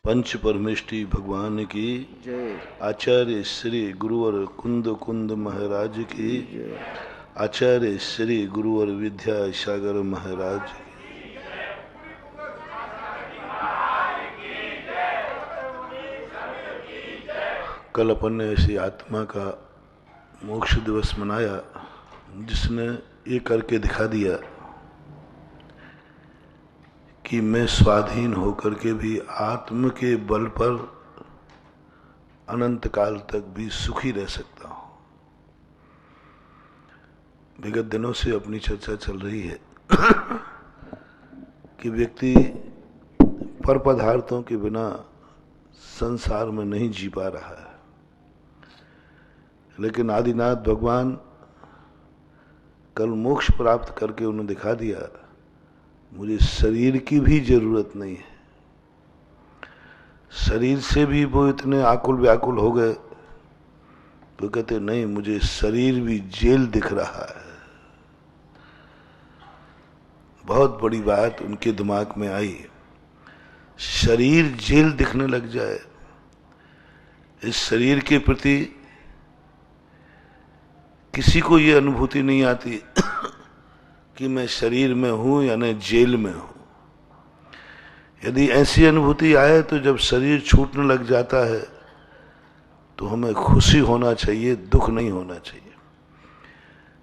पंच परमेष्टि भगवान की जय। आचार्य श्री गुरुवर कुंद कुंद महाराज की जय। आचार्य श्री गुरुवर विद्या सागर महाराज की। कल अपन ने ऐसी आत्मा का मोक्ष दिवस मनाया जिसने ये करके दिखा दिया कि मैं स्वाधीन होकर के भी आत्म के बल पर अनंत काल तक भी सुखी रह सकता हूं। विगत दिनों से अपनी चर्चा चल रही है कि व्यक्ति पर पदार्थों के बिना संसार में नहीं जी पा रहा है, लेकिन आदिनाथ भगवान कल मोक्ष प्राप्त करके उन्हें दिखा दिया मुझे शरीर की भी जरूरत नहीं है। शरीर से भी वो इतने आकुल व्याकुल हो गए तो कहते नहीं, मुझे शरीर भी जेल दिख रहा है। बहुत बड़ी बात उनके दिमाग में आई। शरीर जेल दिखने लग जाए, इस शरीर के प्रति किसी को ये अनुभूति नहीं आती कि मैं शरीर में हूं या न जेल में हूं। यदि ऐसी अनुभूति आए तो जब शरीर छूटने लग जाता है तो हमें खुशी होना चाहिए, दुख नहीं होना चाहिए।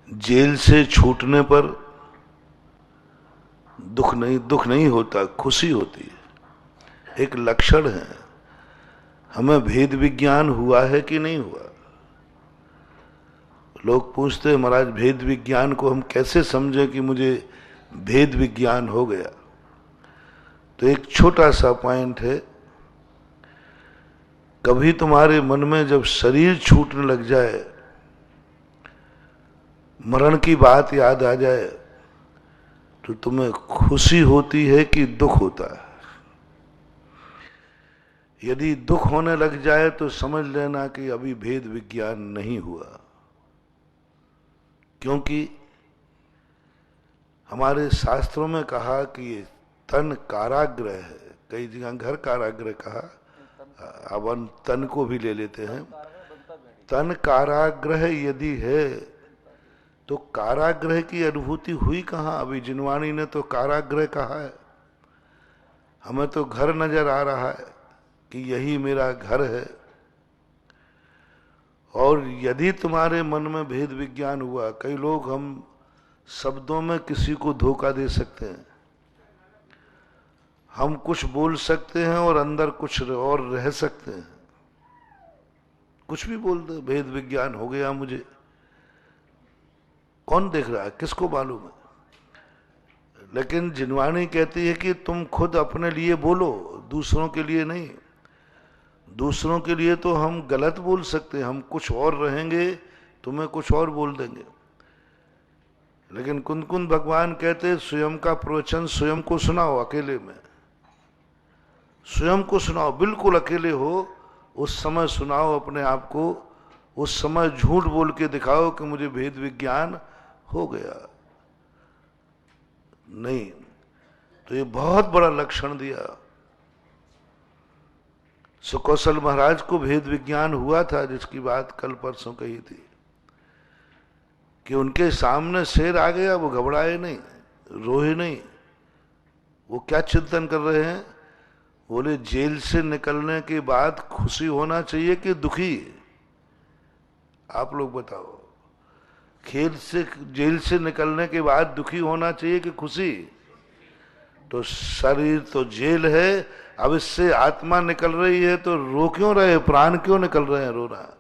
जेल से छूटने पर दुख नहीं होता, खुशी होती है। एक लक्षण है। हमें भेद विज्ञान हुआ है कि नहीं हुआ। लोग पूछते हैं महाराज भेद विज्ञान को हम कैसे समझें कि मुझे भेद विज्ञान हो गया। तो एक छोटा सा पॉइंट है, कभी तुम्हारे मन में जब शरीर छूटने लग जाए, मरण की बात याद आ जाए, तो तुम्हें खुशी होती है कि दुख होता है। यदि दुख होने लग जाए तो समझ लेना कि अभी भेद विज्ञान नहीं हुआ, क्योंकि हमारे शास्त्रों में कहा कि ये तन कारागृह है। कई जगह घर कारागृह कहा, अब हम तन को भी ले लेते हैं। तन कारागृह यदि है तो कारागृह की अनुभूति हुई कहाँ। अभी जिनवाणी ने तो कारागृह कहा है, हमें तो घर नजर आ रहा है कि यही मेरा घर है। और यदि तुम्हारे मन में भेद विज्ञान हुआ, कई लोग हम शब्दों में किसी को धोखा दे सकते हैं। हम कुछ बोल सकते हैं और अंदर कुछ और रह सकते हैं। कुछ भी बोल दे, भेद विज्ञान हो गया मुझे। कौन देख रहा है, किसको मालूम है। लेकिन जिनवाणी कहती है कि तुम खुद अपने लिए बोलो, दूसरों के लिए नहीं। दूसरों के लिए तो हम गलत बोल सकते हैं, हम कुछ और रहेंगे, तुम्हें कुछ और बोल देंगे। लेकिन कुंद कुंद भगवान कहते स्वयं का प्रवचन स्वयं को सुनाओ, अकेले में स्वयं को सुनाओ। बिल्कुल अकेले हो उस समय सुनाओ अपने आप को। उस समय झूठ बोल के दिखाओ कि मुझे भेद विज्ञान हो गया। नहीं, तो ये बहुत बड़ा लक्षण दिया। सुकौशल महाराज को भेद विज्ञान हुआ था, जिसकी बात कल परसों कही थी कि उनके सामने शेर आ गया, वो घबराए नहीं, रोए नहीं। वो क्या चिंतन कर रहे हैं, बोले जेल से निकलने के बाद खुशी होना चाहिए कि दुखी। आप लोग बताओ, जेल से निकलने के बाद दुखी होना चाहिए कि खुशी। तो शरीर तो जेल है, अब इससे आत्मा निकल रही है तो रो क्यों रहे, प्राण क्यों निकल रहे हैं, रो रहा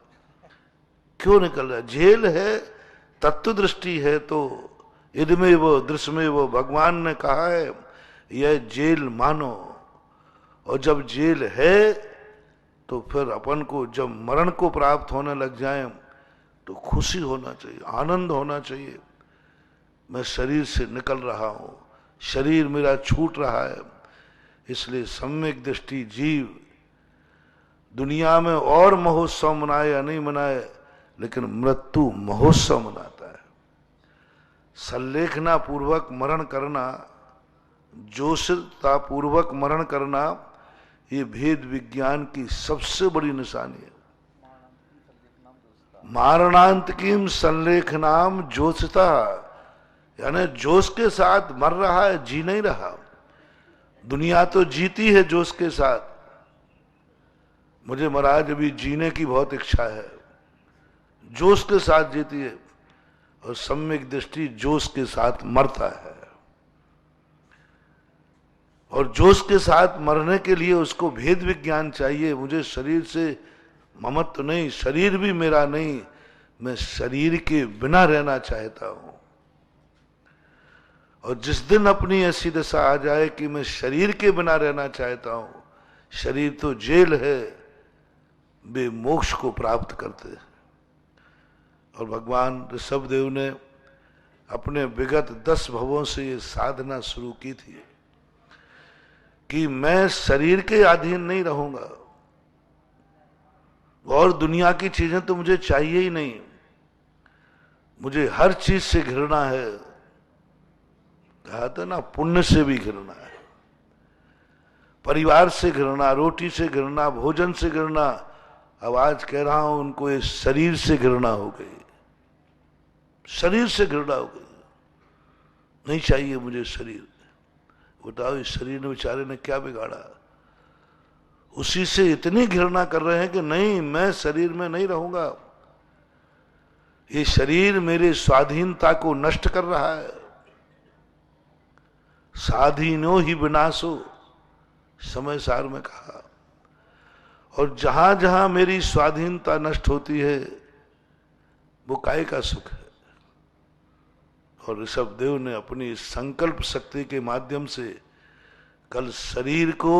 क्यों निकल रहा है। जेल है, तत्व दृष्टि है। तो इदमें वो दृश्य में वो भगवान ने कहा है यह जेल मानो। और जब जेल है तो फिर अपन को जब मरण को प्राप्त होने लग जाए तो खुशी होना चाहिए, आनंद होना चाहिए। मैं शरीर से निकल रहा हूं, शरीर मेरा छूट रहा है। इसलिए सम्यक दृष्टि जीव दुनिया में और महोत्सव मनाए या नहीं मनाए, लेकिन मृत्यु महोत्सव मनाता है। संलेखना पूर्वक मरण करना, जोशता पूर्वक मरण करना, ये भेद विज्ञान की सबसे बड़ी निशानी है। मारणांत की संलेखनाम जोशता, यानी जोश के साथ मर रहा है, जी नहीं रहा। दुनिया तो जीती है जोश के साथ। मुझे महाराज अभी जीने की बहुत इच्छा है, जोश के साथ जीती है, और सम्यक दृष्टि जोश के साथ मरता है। और जोश के साथ मरने के लिए उसको भेद विज्ञान चाहिए। मुझे शरीर से ममत्व नहीं, शरीर भी मेरा नहीं, मैं शरीर के बिना रहना चाहता हूं। और जिस दिन अपनी ऐसी दशा आ जाए कि मैं शरीर के बिना रहना चाहता हूं, शरीर तो जेल है, वे मोक्ष को प्राप्त करते हैं। और भगवान ऋषभदेव ने अपने विगत 10 भवों से ये साधना शुरू की थी कि मैं शरीर के अधीन नहीं रहूंगा, और दुनिया की चीजें तो मुझे चाहिए ही नहीं। मुझे हर चीज से घृणा है। कहा था ना, पुण्य से भी घृणा है, परिवार से घृणा, रोटी से घृणा, भोजन से घृणा। अब आज कह रहा हूं उनको ये शरीर से घृणा हो गई, शरीर से घृणा हो गई। नहीं चाहिए मुझे शरीर। बताओ इस शरीर ने बेचारे ने क्या बिगाड़ा? उसी से इतनी घृणा कर रहे हैं कि नहीं, मैं शरीर में नहीं रहूंगा। ये शरीर मेरे स्वाधीनता को नष्ट कर रहा है। स्वाधीनो ही विनाशो, समय सार में कहा। और जहां जहां मेरी स्वाधीनता नष्ट होती है वो काय का सुख है। और ऋषभदेव ने अपनी संकल्प शक्ति के माध्यम से कल शरीर को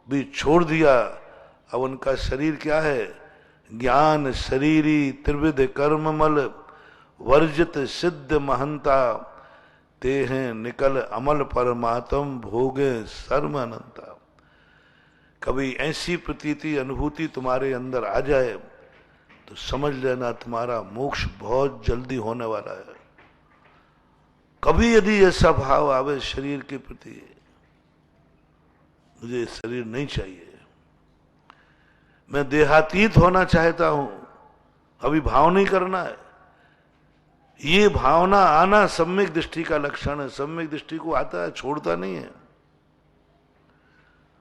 भी छोड़ दिया। अब उनका शरीर क्या है? ज्ञान शरीरी त्रिविध कर्ममल वर्जित सिद्ध महंता, ते हैं निकल अमल परमात्म भोगे सर्व अनंता। कभी ऐसी प्रतीति अनुभूति तुम्हारे अंदर आ जाए तो समझ लेना तुम्हारा मोक्ष बहुत जल्दी होने वाला है। कभी यदि ऐसा भाव आवे शरीर के प्रति, मुझे शरीर नहीं चाहिए, मैं देहातीत होना चाहता हूं, अभी भाव नहीं करना है। ये भावना आना सम्यक दृष्टि का लक्षण है। सम्यक दृष्टि को आता है, छोड़ता नहीं है।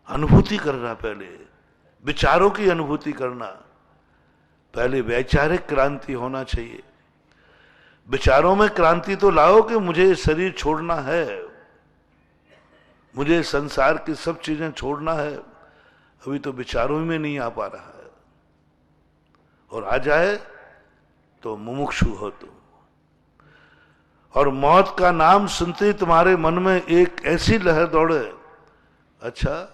अनुभूति करना, पहले विचारों की अनुभूति करना, पहले वैचारिक क्रांति होना चाहिए। विचारों में क्रांति तो लाओ कि मुझे शरीर छोड़ना है, मुझे संसार की सब चीजें छोड़ना है। अभी तो विचारों में नहीं आ पा रहा है, और आ जाए तो मुमुक्षु हो तुम। और मौत का नाम सुनते ही तुम्हारे मन में एक ऐसी लहर दौड़े, अच्छा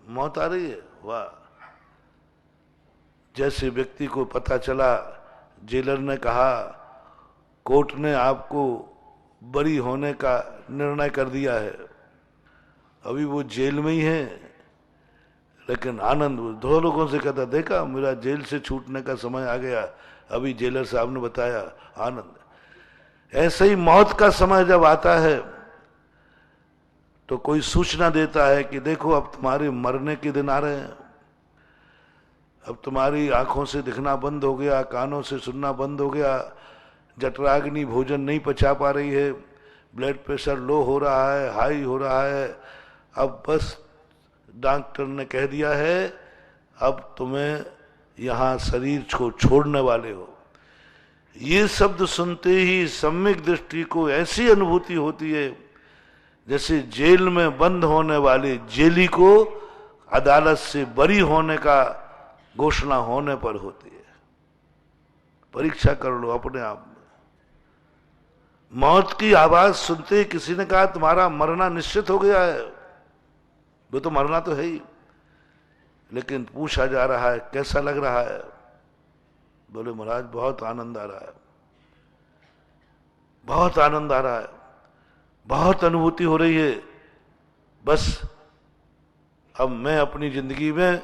मौत आ रही है, वाह। जैसे व्यक्ति को पता चला, जेलर ने कहा कोर्ट ने आपको बरी होने का निर्णय कर दिया है, अभी वो जेल में ही है, लेकिन आनंद दो लोगों से कहता, देखा मेरा जेल से छूटने का समय आ गया, अभी जेलर साहब ने बताया, आनंद। ऐसे ही मौत का समय जब आता है तो कोई सूचना देता है कि देखो अब तुम्हारे मरने के दिन आ रहे हैं, अब तुम्हारी आंखों से दिखना बंद हो गया, कानों से सुनना बंद हो गया, जठराग्नि भोजन नहीं पचा पा रही है, ब्लड प्रेशर लो हो रहा है, हाई हो रहा है। अब बस डॉक्टर ने कह दिया है अब तुम्हें यहाँ शरीर को छोड़ने वाले हो। ये शब्द सुनते ही सम्यक दृष्टि को ऐसी अनुभूति होती है जैसे जेल में बंद होने वाले जेली को अदालत से बरी होने का घोषणा होने पर होती है। परीक्षा कर लो अपने आप में। मौत की आवाज सुनते ही किसी ने कहा तुम्हारा मरना निश्चित हो गया है, वो तो मरना तो है ही, लेकिन पूछा जा रहा है कैसा लग रहा है? बोले महाराज बहुत आनंद आ रहा है, बहुत आनंद आ रहा है, बहुत अनुभूति हो रही है। बस अब मैं अपनी जिंदगी में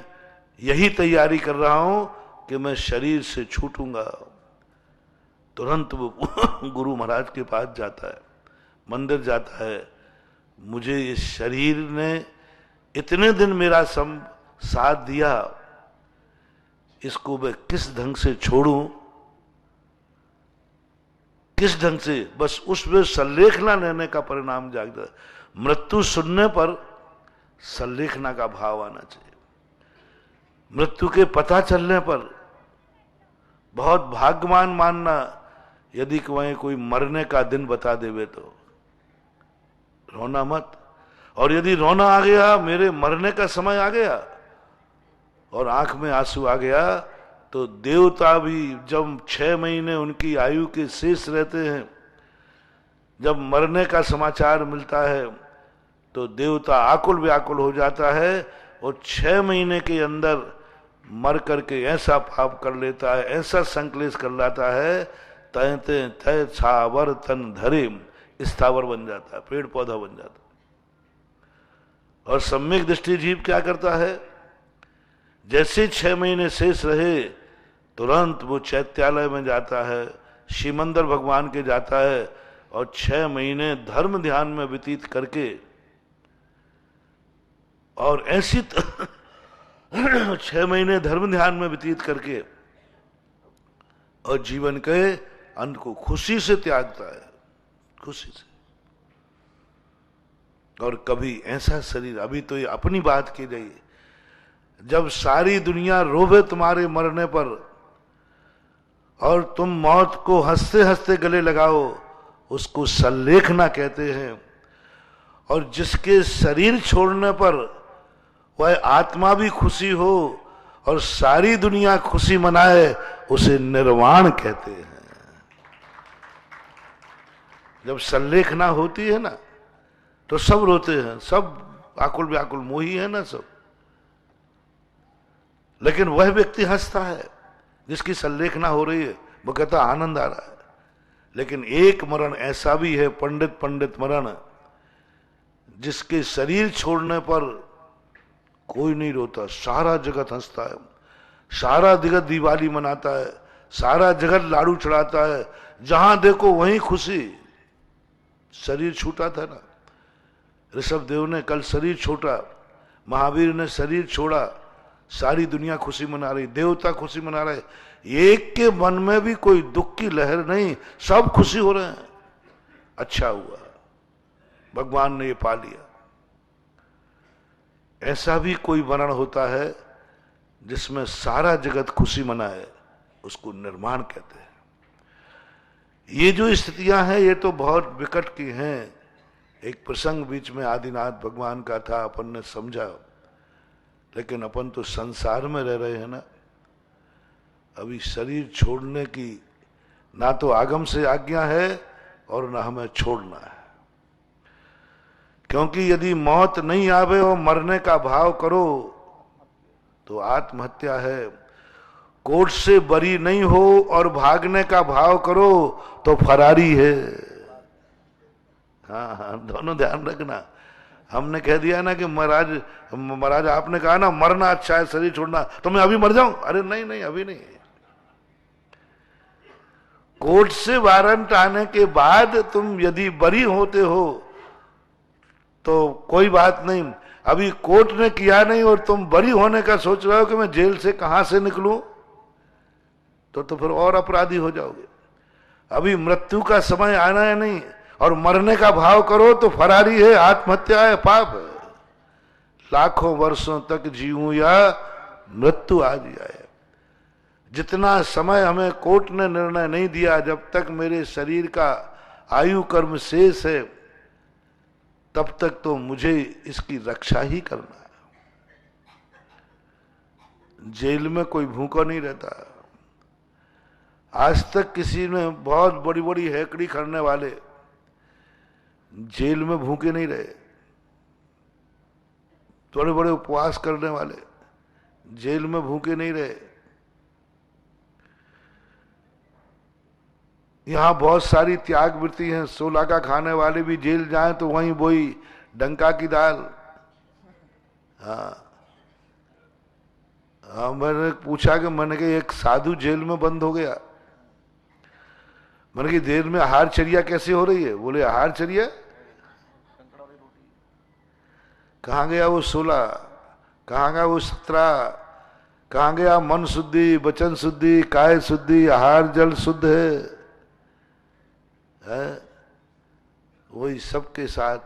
यही तैयारी कर रहा हूं कि मैं शरीर से छूटूंगा। तुरंत वो गुरु महाराज के पास जाता है, मंदिर जाता है। मुझे इस शरीर ने इतने दिन मेरा साथ दिया, इसको मैं किस ढंग से छोड़ूं, किस ढंग से, बस उसमें संलेखना लेने का परिणाम जागता है। मृत्यु सुनने पर संलेखना का भाव आना चाहिए। मृत्यु के पता चलने पर बहुत भाग्यवान मानना यदि वहीं कोई मरने का दिन बता देवे तो रोना मत। और यदि रोना आ गया, मेरे मरने का समय आ गया और आंख में आंसू आ गया, तो देवता भी जब 6 महीने उनकी आयु के शेष रहते हैं, जब मरने का समाचार मिलता है तो देवता आकुल व्याकुल हो जाता है और 6 महीने के अंदर मर करके ऐसा पाप कर लेता है, ऐसा संकलेश कर लाता है, तय तय छावर तन धरे स्थावर बन जाता है, पेड़ पौधा बन जाता है। और सम्यक दृष्टि जीव क्या करता है, जैसे 6 महीने शेष रहे तुरंत वो चैत्यालय में जाता है, शिवमंदिर भगवान के जाता है और 6 महीने धर्म ध्यान में व्यतीत करके और ऐसी 6 महीने धर्म ध्यान में व्यतीत करके और जीवन के अंत को खुशी से त्यागता है, खुशी से। और कभी ऐसा शरीर, अभी तो ये अपनी बात की गई, जब सारी दुनिया रोवे तुम्हारे मरने पर और तुम मौत को हंसते हंसते गले लगाओ, उसको संलेखना कहते हैं। और जिसके शरीर छोड़ने पर वह आत्मा भी खुशी हो और सारी दुनिया खुशी मनाए, उसे निर्वाण कहते हैं। जब संलेखना होती है ना तो सब रोते हैं, सब आकुल व्याकुल मोही है ना सब, लेकिन वह व्यक्ति हंसता है जिसकी संलेखना हो रही है, वो कहता आनंद आ रहा है। लेकिन एक मरण ऐसा भी है, पंडित मरण, जिसके शरीर छोड़ने पर कोई नहीं रोता, सारा जगत हंसता है, सारा जगत दिवाली मनाता है, सारा जगत लाडू चढ़ाता है, जहां देखो वहीं खुशी। शरीर छूटा था ना, ऋषभ देव ने कल शरीर छोड़ा, महावीर ने शरीर छोड़ा, सारी दुनिया खुशी मना रही, देवता खुशी मना रहे, एक के मन में भी कोई दुख की लहर नहीं, सब खुशी हो रहे हैं। अच्छा हुआ, भगवान ने ये पा लिया। ऐसा भी कोई वर्णन होता है जिसमें सारा जगत खुशी मनाए, उसको निर्माण कहते हैं। ये जो स्थितियां हैं ये तो बहुत विकट की हैं। एक प्रसंग बीच में आदिनाथ भगवान का था, अपन ने समझा, लेकिन अपन तो संसार में रह रहे हैं ना, अभी शरीर छोड़ने की ना तो आगम से आज्ञा है और ना हमें छोड़ना है। क्योंकि यदि मौत नहीं आवे और मरने का भाव करो तो आत्महत्या है, कोर्ट से बरी नहीं हो और भागने का भाव करो तो फरारी है। हाँ, दोनों ध्यान रखना। हमने कह दिया ना कि महाराज आपने कहा ना मरना अच्छा है, शरीर छोड़ना, तो मैं अभी मर जाऊं, अरे नहीं अभी नहीं। कोर्ट से वारंट आने के बाद तुम यदि बरी होते हो तो कोई बात नहीं, अभी कोर्ट ने किया नहीं और तुम बरी होने का सोच रहे हो कि मैं जेल से कहां से निकलूं, तो फिर और अपराधी हो जाओगे। अभी मृत्यु का समय आना है नहीं और मरने का भाव करो तो फरारी है, आत्महत्या है, पाप है। लाखों वर्षों तक जीऊं या मृत्यु आ जाए, जितना समय हमें कोर्ट ने निर्णय नहीं दिया, जब तक मेरे शरीर का आयु कर्म शेष है तब तक तो मुझे इसकी रक्षा ही करना है। जेल में कोई भूखा नहीं रहता। आज तक किसी ने, बहुत बड़ी बड़ी हैकड़ी करने वाले जेल में भूखे नहीं रहे, बड़े बड़े उपवास करने वाले जेल में भूखे नहीं रहे। यहां बहुत सारी त्याग वृत्ति है, 16 का खाने वाले भी जेल जाएं तो वहीं वही डंका की दाल। हाँ, मैंने पूछा कि मैंने कहा एक साधु जेल में बंद हो गया, मैंने कहा देर में आहार चर्या कैसे हो रही है? बोले आहार चर्या कहाँ गया वो 16? कहाँ गया वो 17? कहाँ गया मन शुद्धि, वचन शुद्धि, काय शुद्धि, आहार जल शुद्ध है? वही सबके साथ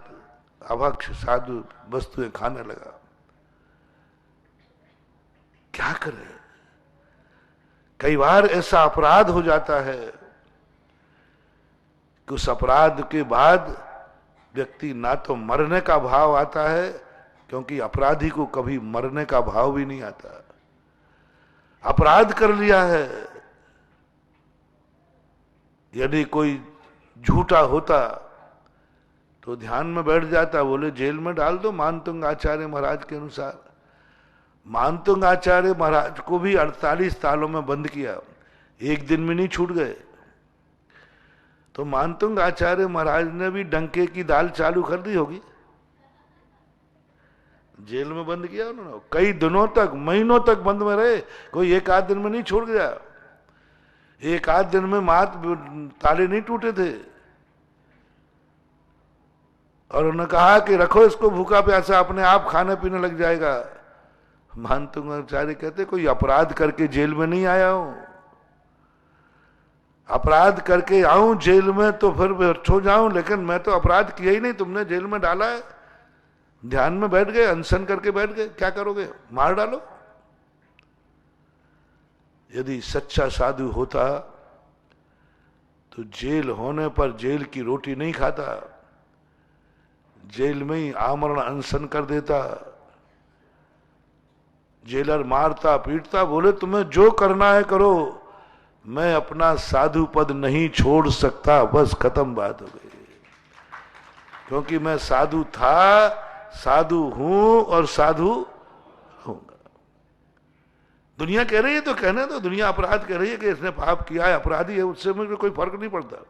अभक्ष साधु वस्तुएं खाने लगा। क्या करे? कई बार ऐसा अपराध हो जाता है कि उस अपराध के बाद व्यक्ति ना तो मरने का भाव आता है, क्योंकि अपराधी को कभी मरने का भाव भी नहीं आता। अपराध कर लिया है, यदि कोई झूठा होता तो ध्यान में बैठ जाता, बोले जेल में डाल दो मानतुंग आचार्य महाराज के अनुसार। मानतुंग आचार्य महाराज को भी 48 सालों में बंद किया, एक दिन में नहीं छूट गए। तो मानतुंग आचार्य महाराज ने भी डंके की दाल चालू कर दी होगी, जेल में बंद किया उन्होंने। कई दिनों तक, महीनों तक बंद में रहे, कोई एक आध दिन में नहीं छूट गया। एक आध दिन में मात ताले नहीं टूटे थे। और उन्होंने कहा कि रखो इसको भूखा प्यासा, अपने आप खाने पीने लग जाएगा। मानतुंग आचार्य कहते कोई अपराध करके जेल में नहीं आया हूं, अपराध करके आऊं जेल में तो फिर छो जाऊं, लेकिन मैं तो अपराध किया ही नहीं, तुमने जेल में डाला है। ध्यान में बैठ गए, अनशन करके बैठ गए, क्या करोगे? मार डालो। यदि सच्चा साधु होता तो जेल होने पर जेल की रोटी नहीं खाता, जेल में ही आमरण अनशन कर देता। जेलर मारता पीटता, बोले तुम्हें जो करना है करो, मैं अपना साधु पद नहीं छोड़ सकता, बस खत्म बात हो गई। क्योंकि मैं साधु था, साधु हूं और साधु होऊंगा। दुनिया कह रही है तो कहने दो, दुनिया अपराध कह रही है कि इसने पाप किया है, अपराधी है, उससे मुझे कोई फर्क नहीं पड़ता।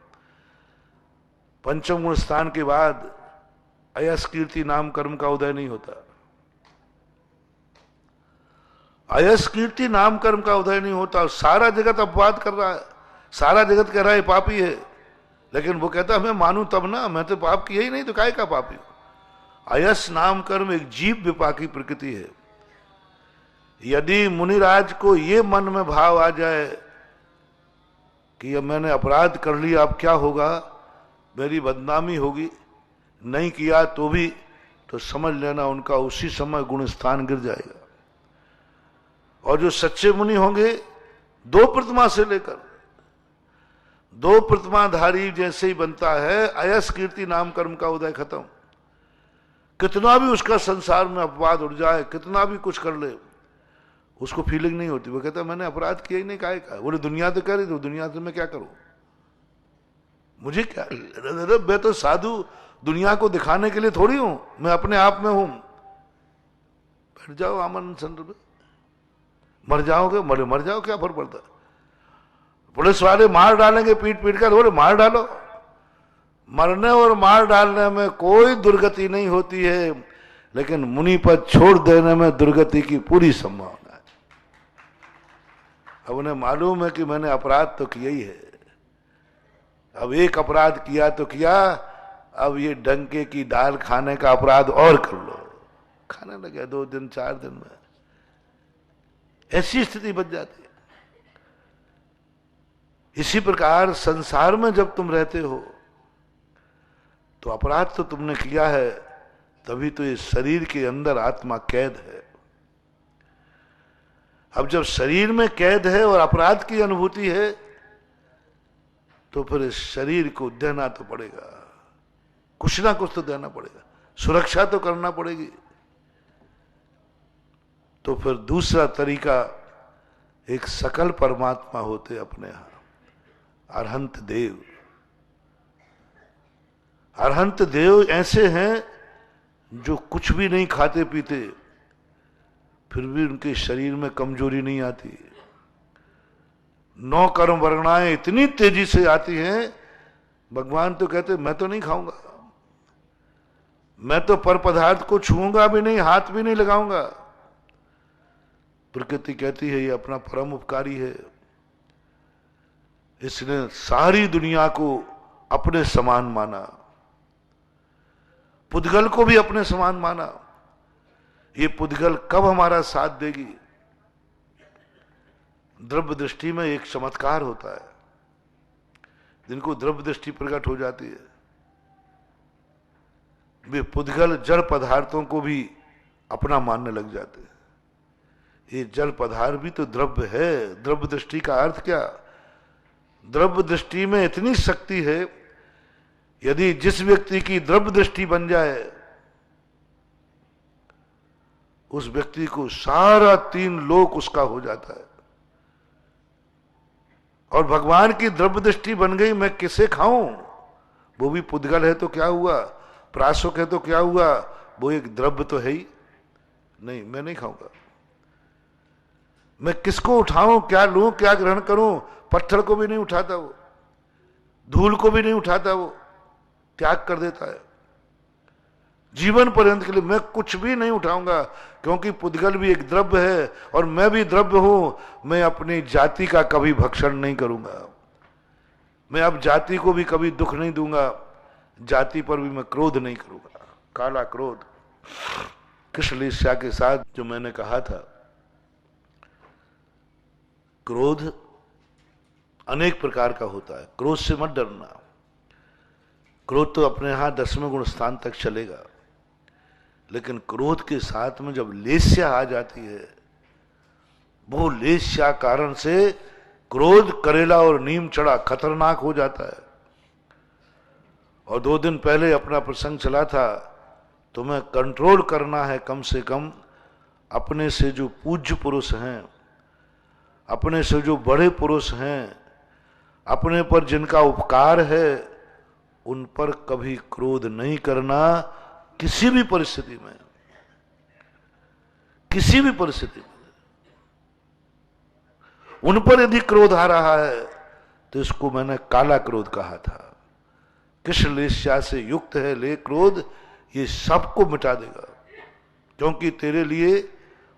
पंचम गुण स्थान के बाद अयस कीर्ति नाम कर्म का उदय नहीं होता। अयस कीर्ति नाम कर्म का उदय नहीं होता। सारा जगत अपवाद कर रहा है, सारा जगत कह रहा है पापी है, लेकिन वो कहता मैं मानूं तब ना, मैं तो पाप किया ही नहीं तो काहे का पापी। अयस नाम कर्म एक जीव विपाकी प्रकृति है। यदि मुनिराज को ये मन में भाव आ जाए कि अब मैंने अपराध कर लिया, अब क्या होगा, मेरी बदनामी होगी, नहीं किया तो भी, तो समझ लेना उनका उसी समय गुण स्थान गिर जाएगा। और जो सच्चे मुनि होंगे, 2 प्रतिमा से लेकर 2 प्रतिमाधारी जैसे ही बनता है, अयस कीर्ति नाम कर्म का उदय खत्म। कितना भी उसका संसार में अपवाद उड़ जाए, कितना भी कुछ कर ले, उसको फीलिंग नहीं होती। वो कहता मैंने अपराध किया ही नहीं, काहे का। बोले दुनिया तो कह रही, तो दुनिया से मैं क्या करूं, मुझे क्या, मैं तो साधु दुनिया को दिखाने के लिए थोड़ी हूं, मैं अपने आप में हूं। बैठ जाओ आमन चंद्र में, मर जाओगे मर जाओ, क्या फर्क पड़ता। पुलिस वाले मार डालेंगे पीट पीट कर, बोले मार डालो। मरने और मार डालने में कोई दुर्गति नहीं होती है, लेकिन मुनि पद छोड़ देने में दुर्गति की पूरी संभावना है। अब उन्हें मालूम है कि मैंने अपराध तो किया ही है, अब एक अपराध किया तो किया, अब ये डंके की दाल खाने का अपराध और कर लो। खाने लगे 2 दिन 4 दिन में, ऐसी स्थिति बच जाती है। इसी प्रकार संसार में जब तुम रहते हो तो अपराध तो तुमने किया है, तभी तो ये शरीर के अंदर आत्मा कैद है। अब जब शरीर में कैद है और अपराध की अनुभूति है, तो फिर इस शरीर को देना तो पड़ेगा, कुछ ना कुछ तो देना पड़ेगा, सुरक्षा तो करना पड़ेगी। तो फिर दूसरा तरीका, एक सकल परमात्मा होते अपने यहां, अरहंत देव। अरहंत देव ऐसे हैं जो कुछ भी नहीं खाते पीते, फिर भी उनके शरीर में कमजोरी नहीं आती। 9 कर्म वर्णाएं इतनी तेजी से आती हैं, भगवान तो कहते मैं तो नहीं खाऊंगा, मैं तो पर पदार्थ को छूऊंगा भी नहीं, हाथ भी नहीं लगाऊंगा। प्रकृति कहती है ये अपना परम उपकारी है, इसने सारी दुनिया को अपने समान माना, पुद्गल को भी अपने समान माना, ये पुद्गल कब हमारा साथ देगी? द्रव्य दृष्टि में एक चमत्कार होता है, जिनको द्रव्य दृष्टि प्रकट हो जाती है, वे पुद्गल जड़ पदार्थों को भी अपना मानने लग जाते हैं। ये जड़ पदार्थ भी तो द्रव्य है। द्रव्य दृष्टि का अर्थ क्या? द्रव्य दृष्टि में इतनी शक्ति है, यदि जिस व्यक्ति की द्रव्य दृष्टि बन जाए, उस व्यक्ति को सारा 3 लोक उसका हो जाता है। और भगवान की द्रव्य दृष्टि बन गई, मैं किसे खाऊं? वो भी पुद्गल है तो क्या हुआ, प्रासुक है तो क्या हुआ, वो एक द्रव्य तो है ही नहीं, मैं नहीं खाऊंगा। मैं किसको उठाऊं, क्या लूं, क्या ग्रहण करूं? पत्थर को भी नहीं उठाता वो, धूल को भी नहीं उठाता वो, त्याग कर देता है जीवन पर्यंत के लिए। मैं कुछ भी नहीं उठाऊंगा, क्योंकि पुद्गल भी एक द्रव्य है और मैं भी द्रव्य हूं। मैं अपनी जाति का कभी भक्षण नहीं करूंगा, मैं अब जाति को भी कभी दुख नहीं दूंगा, जाति पर भी मैं क्रोध नहीं करूंगा। काला क्रोध। कृष्णलीला के साथ जो मैंने कहा था, क्रोध अनेक प्रकार का होता है। क्रोध से मत डरना, क्रोध तो अपने यहां 10वें गुण स्थान तक चलेगा, लेकिन क्रोध के साथ में जब लेस्या आ जाती है, वो लेस्या कारण से क्रोध करेला और नीम चढ़ा खतरनाक हो जाता है। और 2 दिन पहले अपना प्रसंग चला था, तुम्हें कंट्रोल करना है कम से कम अपने से जो पूज्य पुरुष हैं, अपने से जो बड़े पुरुष हैं, अपने पर जिनका उपकार है, उन पर कभी क्रोध नहीं करना, किसी भी परिस्थिति में, किसी भी परिस्थिति में। उन पर यदि क्रोध आ रहा है तो इसको मैंने काला क्रोध कहा था। कृष्णलीला से युक्त है ले क्रोध, ये सबको मिटा देगा। क्योंकि तेरे लिए,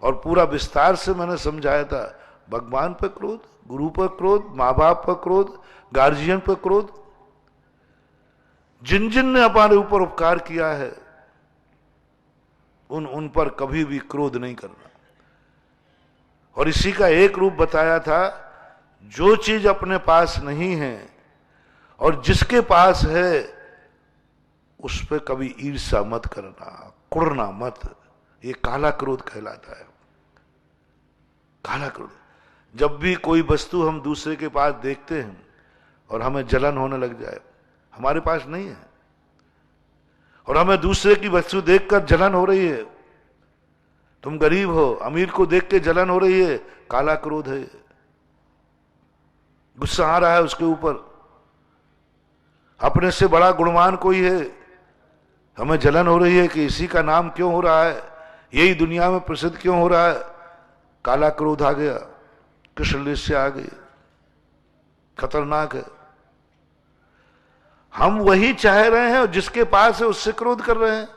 और पूरा विस्तार से मैंने समझाया था, भगवान पर क्रोध, गुरु पर क्रोध, माँ बाप पर क्रोध, गार्जियन पर क्रोध, जिन जिन ने हमारे ऊपर उपकार किया है, उन पर कभी भी क्रोध नहीं करना। और इसी का एक रूप बताया था, जो चीज अपने पास नहीं है और जिसके पास है, उस पर कभी ईर्ष्या मत करना, कुड़ना मत। ये काला क्रोध कहलाता है। काला क्रोध। जब भी कोई वस्तु हम दूसरे के पास देखते हैं और हमें जलन होने लग जाए, हमारे पास नहीं है, और हमें दूसरे की वस्तु देखकर जलन हो रही है, तुम गरीब हो, अमीर को देख के जलन हो रही है, काला क्रोध है। गुस्सा आ रहा है उसके ऊपर, अपने से बड़ा गुणवान कोई है, हमें जलन हो रही है कि इसी का नाम क्यों हो रहा है, यही दुनिया में प्रसिद्ध क्यों हो रहा है। काला क्रोध आ गया, कृष्णलीला आ गई, खतरनाक है। हम वही चाह रहे हैं और जिसके पास है उससे क्रोध कर रहे हैं।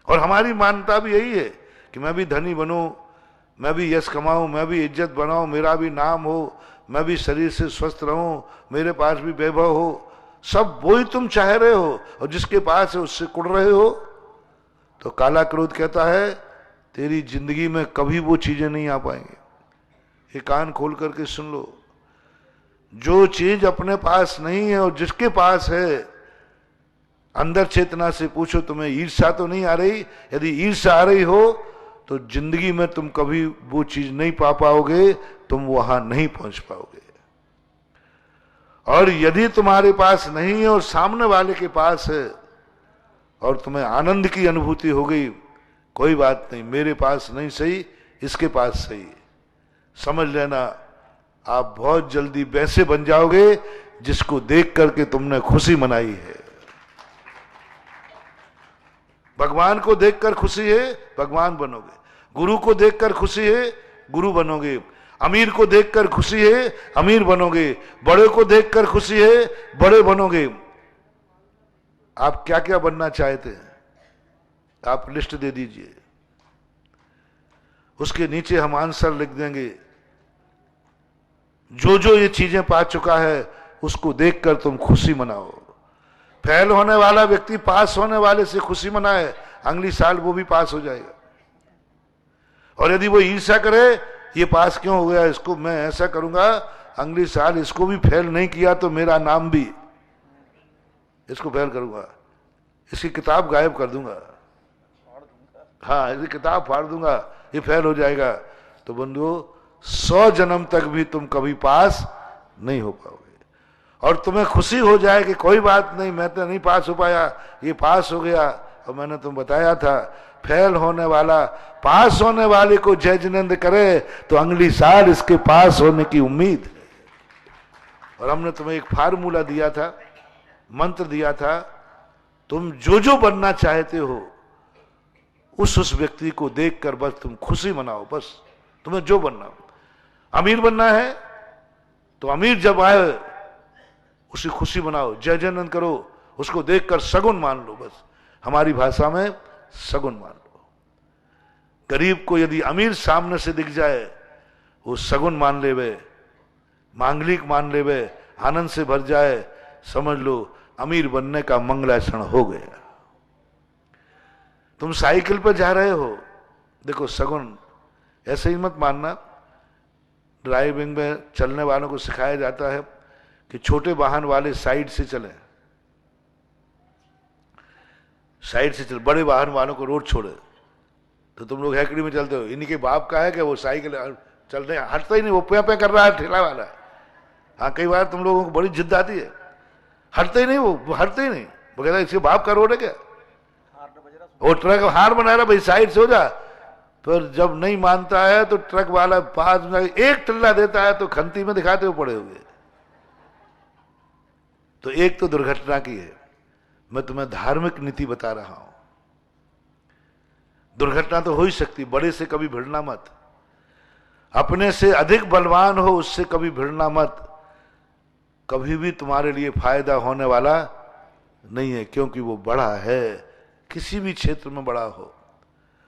और हमारी मान्यता भी यही है कि मैं भी धनी बनूं, मैं भी यश कमाऊं, मैं भी इज्जत बनाऊं, मेरा भी नाम हो, मैं भी शरीर से स्वस्थ रहूं, मेरे पास भी वैभव हो। सब वही तुम चाह रहे हो और जिसके पास है उससे कुड़ रहे हो। तो काला क्रोध कहता है, तेरी जिंदगी में कभी वो चीजें नहीं आ पाएंगी। ये कान खोल करके सुन लो, जो चीज अपने पास नहीं है और जिसके पास है, अंदर चेतना से पूछो, तुम्हें ईर्ष्या तो नहीं आ रही? यदि ईर्ष्या आ रही हो तो जिंदगी में तुम कभी वो चीज नहीं पा पाओगे, तुम वहां नहीं पहुंच पाओगे। और यदि तुम्हारे पास नहीं है और सामने वाले के पास है और तुम्हें आनंद की अनुभूति हो गई, कोई बात नहीं, मेरे पास नहीं सही, इसके पास सही, समझ लेना आप बहुत जल्दी वैसे बन जाओगे जिसको देख करके तुमने खुशी मनाई है। भगवान को देखकर खुशी है, भगवान बनोगे। गुरु को देखकर खुशी है, गुरु बनोगे। अमीर को देखकर खुशी है, अमीर बनोगे। बड़े को देखकर खुशी है, बड़े बनोगे। आप क्या क्या बनना चाहते हैं, आप लिस्ट दे दीजिए, उसके नीचे हम आंसर लिख देंगे। जो जो ये चीजें पा चुका है उसको देखकर तुम खुशी मनाओ। फेल होने वाला व्यक्ति पास होने वाले से खुशी मनाए, अगली साल वो भी पास हो जाएगा। और यदि वो ईर्ष्या करे, ये पास क्यों हो गया, इसको मैं ऐसा करूंगा, अगली साल इसको भी फेल नहीं किया तो मेरा नाम भी, इसको फेल करूंगा, इसकी किताब गायब कर दूंगा, हाँ इसकी किताब फाड़ दूंगा, ये फेल हो जाएगा। तो बंधुओं, 100 जन्म तक भी तुम कभी पास नहीं हो पाओगे। और तुम्हें खुशी हो जाए कि कोई बात नहीं, मैं तो नहीं पास हो पाया, ये पास हो गया। और मैंने तुम बताया था, फेल होने वाला पास होने वाले को जय जिनेंद्र करे तो अगली साल इसके पास होने की उम्मीद है। और हमने तुम्हें एक फार्मूला दिया था, मंत्र दिया था, तुम जो जो बनना चाहते हो उस व्यक्ति को देखकर बस तुम खुशी मनाओ, बस तुम्हें जो बनना हो। अमीर बनना है तो अमीर जब आए उसी खुशी मनाओ, जय जयनंद करो, उसको देखकर सगुन मान लो, बस हमारी भाषा में सगुन मान लो। गरीब को यदि अमीर सामने से दिख जाए, वो सगुन मान लेवे, मांगलिक मान लेवे, आनंद से भर जाए, समझ लो अमीर बनने का मंगलाचरण हो गया। तुम साइकिल पर जा रहे हो, देखो सगुन, ऐसे ही मत मानना। ड्राइविंग में चलने वालों को सिखाया जाता है कि छोटे वाहन वाले साइड से चलें, साइड से चल, बड़े वाहन वालों को रोड छोड़े। तो तुम लोग हैकड़ी में चलते हो, इन्हीं के बाप का है कि वो साइकिल चलने हटता ही नहीं, वो पे पे कर रहा है ठेला वाला। हाँ कई बार तुम लोगों को बड़ी जिद आती है, हटते ही नहीं, वो हटते ही नहीं, वो कहता है इसके बाप का रोड है क्या, वो ट्रक हार बना रहा, भाई साइड से हो जा। फिर जब नहीं मानता है तो ट्रक वाला पास में एक टल्ला देता है तो खंती में दिखाते हुए पड़े हुए। तो एक तो दुर्घटना की है, मैं तुम्हें धार्मिक नीति बता रहा हूं। दुर्घटना तो हो ही सकती, बड़े से कभी भिड़ना मत, अपने से अधिक बलवान हो उससे कभी भिड़ना मत, कभी भी तुम्हारे लिए फायदा होने वाला नहीं है, क्योंकि वो बड़ा है, किसी भी क्षेत्र में बड़ा हो,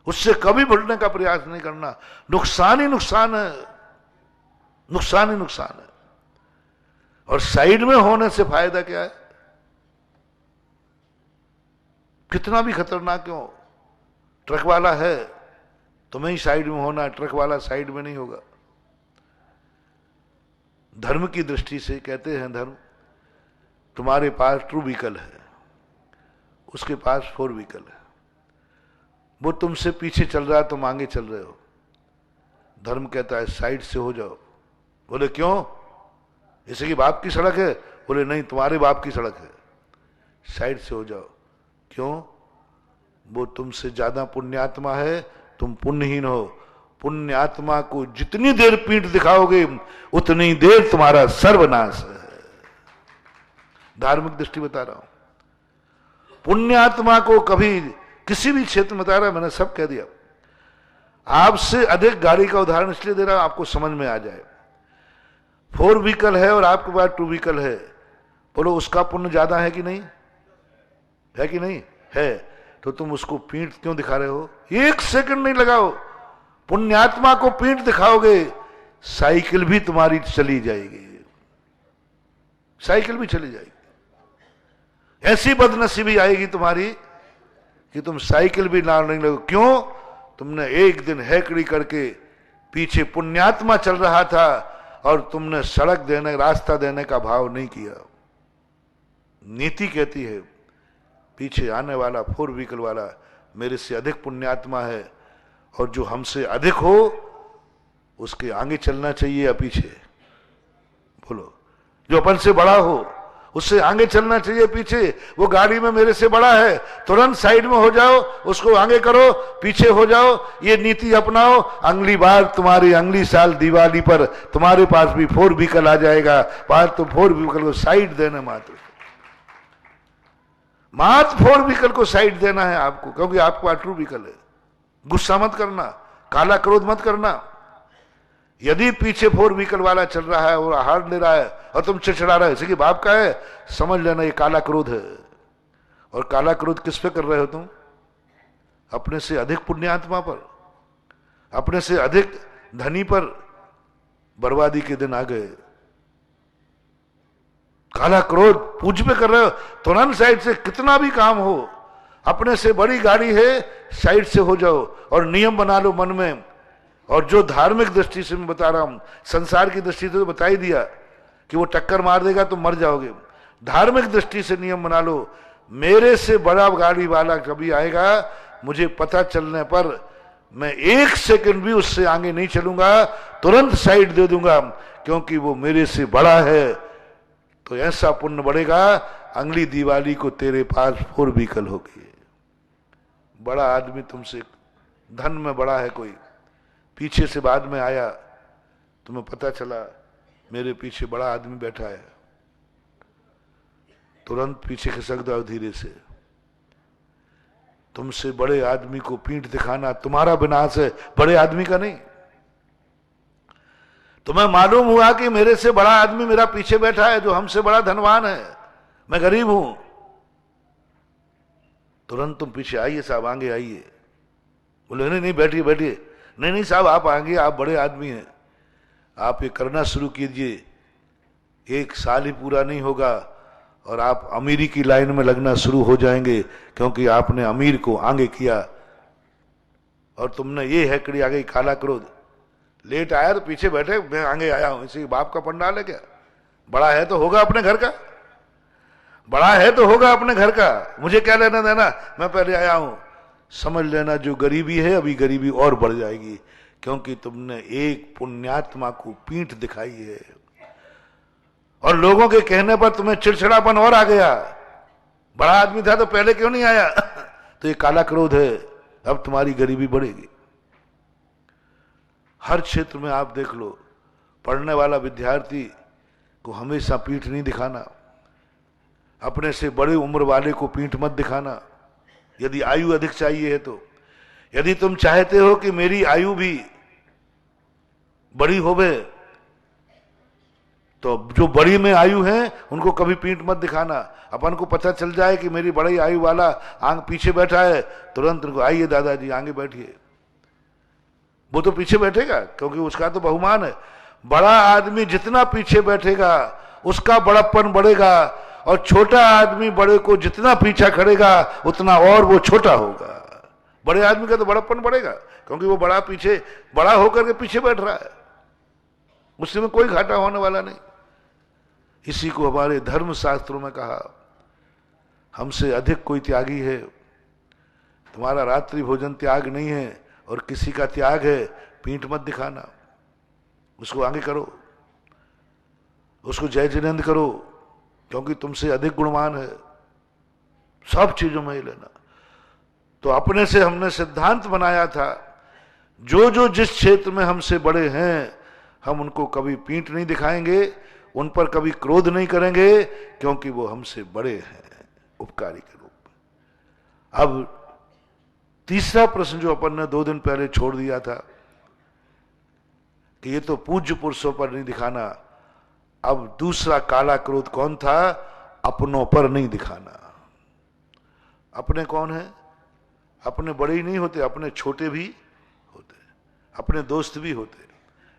उससे कभी भिड़ने का प्रयास नहीं करना, नुकसान ही नुकसान है, नुकसान ही नुकसान है। और साइड में होने से फायदा क्या है, कितना भी खतरनाक क्यों, ट्रक वाला है, तुम्हें ही साइड में होना, ट्रक वाला साइड में नहीं होगा। धर्म की दृष्टि से कहते हैं, धर्म, तुम्हारे पास ट्रू व्हीकल है, उसके पास 4 व्हीकल है, वो तुमसे पीछे चल रहा है, तुम आगे चल रहे हो। धर्म कहता है साइड से हो जाओ। बोले क्यों, इसे की बाप की सड़क है, बोले नहीं तुम्हारे बाप की सड़क है, साइड से हो जाओ। क्यों, वो तुमसे ज्यादा पुण्यात्मा है, तुम पुण्यहीन हो। पुण्यात्मा को जितनी देर पीठ दिखाओगे उतनी देर तुम्हारा सर्वनाश है। धार्मिक दृष्टि बता रहा हूं। पुण्यात्मा को कभी किसी भी क्षेत्र में बता रहा, मैंने सब कह दिया। आपसे अधिक गाड़ी का उदाहरण इसलिए दे रहा हूं आपको समझ में आ जाए। 4 व्हीकल है और आपके पास 2 व्हीकल है, बोलो उसका पुण्य ज्यादा है कि नहीं है, कि नहीं है? तो तुम उसको पीठ क्यों दिखा रहे हो? 1 सेकंड नहीं लगाओ, पुण्यात्मा को पीठ दिखाओगे, साइकिल भी तुम्हारी चली जाएगी, साइकिल भी चली जाएगी। ऐसी बदनसीबी आएगी तुम्हारी कि तुम साइकिल भी ना नहीं लगो। क्यों? तुमने एक दिन हैकड़ी करके पीछे पुण्यात्मा चल रहा था और तुमने सड़क देने, रास्ता देने का भाव नहीं किया। नीति कहती है पीछे आने वाला 4 व्हीकल वाला मेरे से अधिक पुण्यात्मा है, और जो हमसे अधिक हो उसके आगे चलना चाहिए या पीछे? बोलो, जो अपन से बड़ा हो उससे आगे चलना चाहिए पीछे? वो गाड़ी में मेरे से बड़ा है, तुरंत साइड में हो जाओ, उसको आगे करो, पीछे हो जाओ, ये नीति अपनाओ। अगली बार तुम्हारी अगली साल दिवाली पर तुम्हारे पास भी 4 व्हीकल आ जाएगा, पास तो 4 व्हीकल को साइड देना, मात्र 4 व्हीकल को साइड देना है आपको, क्योंकि आपको ट्रू व्हीकल है। गुस्सा मत करना, काला क्रोध मत करना। यदि पीछे 4 व्हीकल वाला चल रहा है और हार ले रहा है और तुम चिड़चिड़ा रहे हो, इसी की बाप का है, समझ लेना ये काला क्रोध है। और काला क्रोध किस पे कर रहे हो तुम? अपने से अधिक पुण्यात्मा पर, अपने से अधिक धनी पर। बर्बादी के दिन आ गए। काला क्रोध पूज पे कर रहे हो, तुरंत साइड से, कितना भी काम हो, अपने से बड़ी गाड़ी है साइड से हो जाओ। और नियम बना लो मन में और जो धार्मिक दृष्टि से मैं बता रहा हूं, संसार की दृष्टि से तो बता ही दिया कि वो टक्कर मार देगा तो मर जाओगे। धार्मिक दृष्टि से नियम बना लो, मेरे से बड़ा गाड़ी वाला कभी आएगा, मुझे पता चलने पर मैं 1 सेकंड भी उससे आगे नहीं चलूंगा, तुरंत साइड दे दूंगा, क्योंकि वो मेरे से बड़ा है। तो ऐसा पुण्य बढ़ेगा, अगली दिवाली को तेरे पास 4 व्हीकल होगी। बड़ा आदमी तुमसे धन में बड़ा है, कोई पीछे से बाद में आया, तुम्हें पता चला मेरे पीछे बड़ा आदमी बैठा है, तुरंत पीछे खिसक दो धीरे से। तुमसे बड़े आदमी को पीठ दिखाना तुम्हारा विनाश है, बड़े आदमी का नहीं। तुम्हें मालूम हुआ कि मेरे से बड़ा आदमी मेरा पीछे बैठा है, जो हमसे बड़ा धनवान है, मैं गरीब हूं, तुरंत तुम पीछे आइए साहब, आगे आइए। बोले नहीं नहीं बैठिए बैठिए, नहीं नहीं साहब आप आगे, आप बड़े आदमी हैं, आप ये करना शुरू कीजिए, 1 साल ही पूरा नहीं होगा और आप अमीरी की लाइन में लगना शुरू हो जाएंगे, क्योंकि आपने अमीर को आगे किया। और तुमने ये हैकड़ी आ गई काला क्रोध, लेट आया तो पीछे बैठे, मैं आगे आया हूं, इसी बाप का पंडाल है क्या? बड़ा है तो होगा अपने घर का, बड़ा है तो होगा अपने घर का, मुझे क्या लेना देना, मैं पहले आया हूं। समझ लेना जो गरीबी है, अभी गरीबी और बढ़ जाएगी, क्योंकि तुमने एक पुण्यात्मा को पीठ दिखाई है। और लोगों के कहने पर तुम्हें चिड़चिड़ापन और आ गया, बड़ा आदमी था तो पहले क्यों नहीं आया? तो ये काला क्रोध है, अब तुम्हारी गरीबी बढ़ेगी। हर क्षेत्र में आप देख लो, पढ़ने वाला विद्यार्थी को हमेशा पीठ नहीं दिखाना, अपने से बड़े उम्र वाले को पीठ मत दिखाना, यदि आयु अधिक चाहिए है तो। यदि तुम चाहते हो कि मेरी आयु भी बड़ी होवे, तो जो बड़ी में आयु है उनको कभी पीठ मत दिखाना। अपन को पता चल जाए कि मेरी बड़ी आयु वाला आंग पीछे बैठा है, तुरंत उनको आइए दादाजी आगे बैठिए। वो तो पीछे बैठेगा क्योंकि उसका तो बहुमान है। बड़ा आदमी जितना पीछे बैठेगा उसका बड़प्पन बढ़ेगा, और छोटा आदमी बड़े को जितना पीछा खड़ेगा उतना और वो छोटा होगा। बड़े आदमी का तो बड़प्पन बढ़ेगा क्योंकि वो बड़ा पीछे, बड़ा होकर के पीछे बैठ रहा है, उससे में कोई घाटा होने वाला नहीं। इसी को हमारे धर्म शास्त्रों में कहा, हमसे अधिक कोई त्यागी है, तुम्हारा रात्रि भोजन त्याग नहीं है और किसी का त्याग है, पीठ मत दिखाना, उसको आगे करो, उसको जय जिनेंद्र करो, क्योंकि तुमसे अधिक गुणवान है। सब चीजों में ही लेना। तो अपने से हमने सिद्धांत बनाया था, जो जो जिस क्षेत्र में हमसे बड़े हैं हम उनको कभी पीठ नहीं दिखाएंगे, उन पर कभी क्रोध नहीं करेंगे, क्योंकि वो हमसे बड़े हैं उपकारी के रूप में। अब तीसरा प्रश्न जो अपन ने 2 दिन पहले छोड़ दिया था कि ये तो पूज्य पुरुषों पर नहीं दिखाना, अब दूसरा काला क्रोध कौन था? अपनों पर नहीं दिखाना। अपने कौन है? अपने बड़े ही नहीं होते, अपने छोटे भी होते, अपने दोस्त भी होते,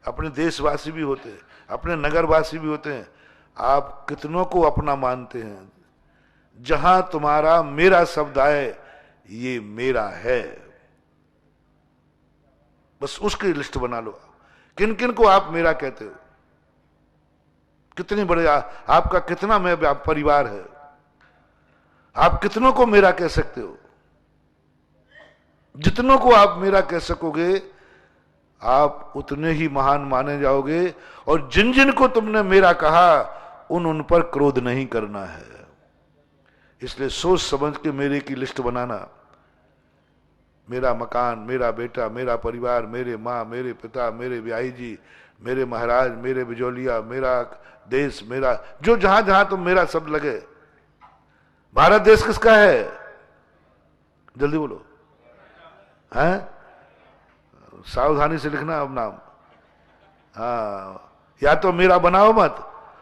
अपने देशवासी भी होते, अपने नगरवासी भी होते हैं। आप कितनों को अपना मानते हैं? जहां तुम्हारा मेरा शब्द आए, ये मेरा है, बस उसकी लिस्ट बना लो। किन किन को आप मेरा कहते हो? कितने बड़े आपका कितना मैं परिवार है? आप कितनों को मेरा कह सकते हो? जितनों को आप मेरा कह सकोगे आप उतने ही महान माने जाओगे। और जिन जिन को तुमने मेरा कहा उन पर क्रोध नहीं करना है। इसलिए सोच समझ के मेरे की लिस्ट बनाना। मेरा मकान, मेरा बेटा, मेरा परिवार, मेरे माँ, मेरे पिता, मेरे ब्याही जी, मेरे महाराज, मेरे बिजौलिया, मेरा देश, मेरा जो जहां जहां तुम मेरा शब्द लगे। भारत देश किसका है? जल्दी बोलो। हैं? सावधानी से लिखना अब नाम। हाँ, या तो मेरा बनाओ मत,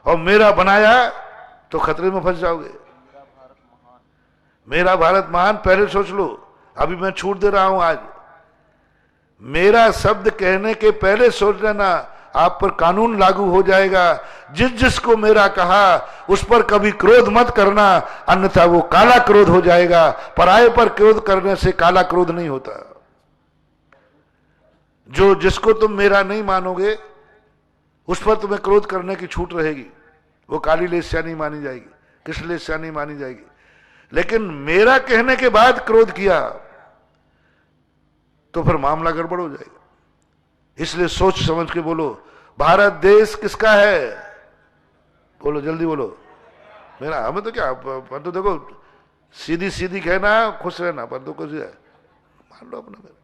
और मेरा बनाया तो खतरे में फंस जाओगे। मेरा भारत महान पहले सोच लो, अभी मैं छूट दे रहा हूं आज। मेरा शब्द कहने के पहले सोच लेना, आप पर कानून लागू हो जाएगा। जिस जिसको मेरा कहा उस पर कभी क्रोध मत करना, अन्यथा वो काला क्रोध हो जाएगा। पराये पर क्रोध करने से काला क्रोध नहीं होता। जो जिसको तुम मेरा नहीं मानोगे उस पर तुम्हें क्रोध करने की छूट रहेगी, वो काली लेस्या नहीं मानी जाएगी, कृष्ण लेस्या नहीं मानी जाएगी। लेकिन मेरा कहने के बाद क्रोध किया तो फिर मामला गड़बड़ हो जाएगा। इसलिए सोच समझ के बोलो, भारत देश किसका है? बोलो जल्दी बोलो। मेरा। हमें तो क्या, पर तो देखो सीधी सीधी कहना, खुश रहना, पर तो कुछ है मान लो अपना। मेरा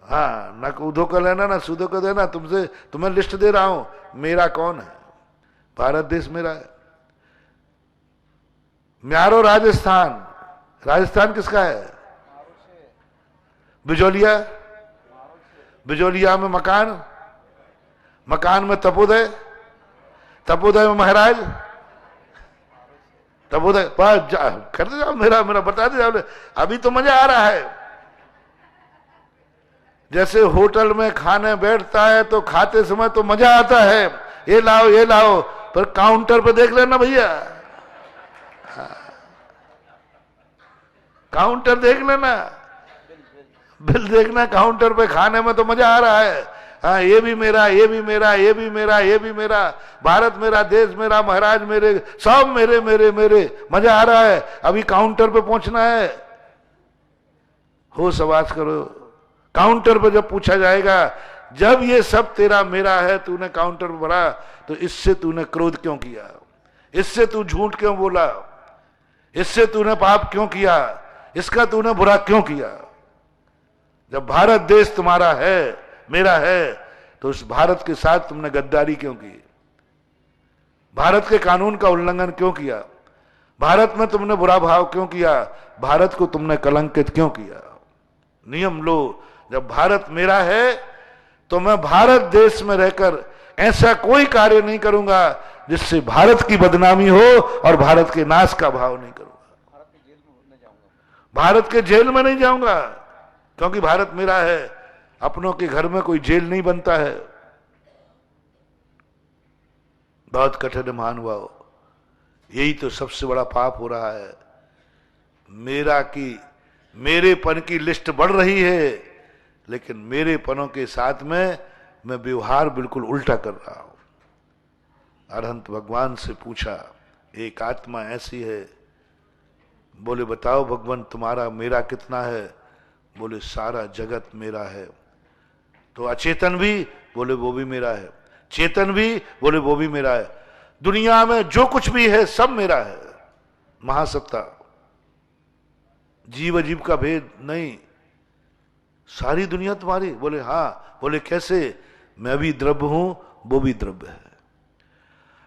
हाँ, ना कूदो का लेना ना सूदो का देना। तुमसे तुम्हें लिस्ट दे रहा हूं, मेरा कौन है? भारत देश मेरा है। म्यारो राजस्थान, राजस्थान किसका है? बिजोलिया, बिजोलिया में मकान, मकान में तपोदय, तपोदय में महाराज, तपोदय करते जाओ। मेरा मेरा बताते जाओ। अभी तो मजा आ रहा है। जैसे होटल में खाने बैठता है तो खाते समय तो मजा आता है, ये लाओ ये लाओ, पर काउंटर पे देख लेना भैया, काउंटर देख लेना, बिल देखना काउंटर पे। खाने में तो मजा आ रहा है, हाँ ये भी मेरा, ये भी मेरा, ये भी मेरा, ये भी मेरा, भारत मेरा, देश मेरा, महाराज मेरे, सब मेरे मेरे मेरे, मजा आ रहा है। अभी काउंटर पे पहुंचना है। होश आवाज करो। काउंटर पर जब पूछा जाएगा, जब ये सब तेरा मेरा है, तूने काउंटर पर भरा, तो इससे तूने क्रोध क्यों किया? इससे तू झूठ क्यों बोला? इससे तूने पाप क्यों किया? इसका तूने बुरा क्यों किया? जब भारत देश तुम्हारा है, मेरा है, तो उस भारत के साथ तुमने गद्दारी क्यों की? भारत के कानून का उल्लंघन क्यों किया? भारत में तुमने बुरा भाव क्यों किया? भारत को तुमने कलंकित क्यों किया? नियम लो, जब भारत मेरा है तो मैं भारत देश में रहकर ऐसा कोई कार्य नहीं करूंगा जिससे भारत की बदनामी हो और भारत के नाश का भाव नहीं करूंगा। भारत के जेल में नहीं जाऊंगा, क्योंकि भारत मेरा है। अपनों के घर में कोई जेल नहीं बनता है। बहुत कठिन महानुभाव, यही तो सबसे बड़ा पाप हो रहा है। मेरेपन की लिस्ट बढ़ रही है, लेकिन मेरेपनों के साथ में मैं व्यवहार बिल्कुल उल्टा कर रहा हूं। अरहंत भगवान से पूछा, एक आत्मा ऐसी है, बोले बताओ भगवान तुम्हारा मेरा कितना है? बोले सारा जगत मेरा है। तो अचेतन भी? बोले वो भी मेरा है। चेतन भी? बोले वो भी मेरा है। दुनिया में जो कुछ भी है सब मेरा है। महासत्ता, जीव अजीब का भेद नहीं, सारी दुनिया तुम्हारी। बोले हाँ। बोले कैसे? मैं भी द्रव्य हूं, वो भी द्रव्य है।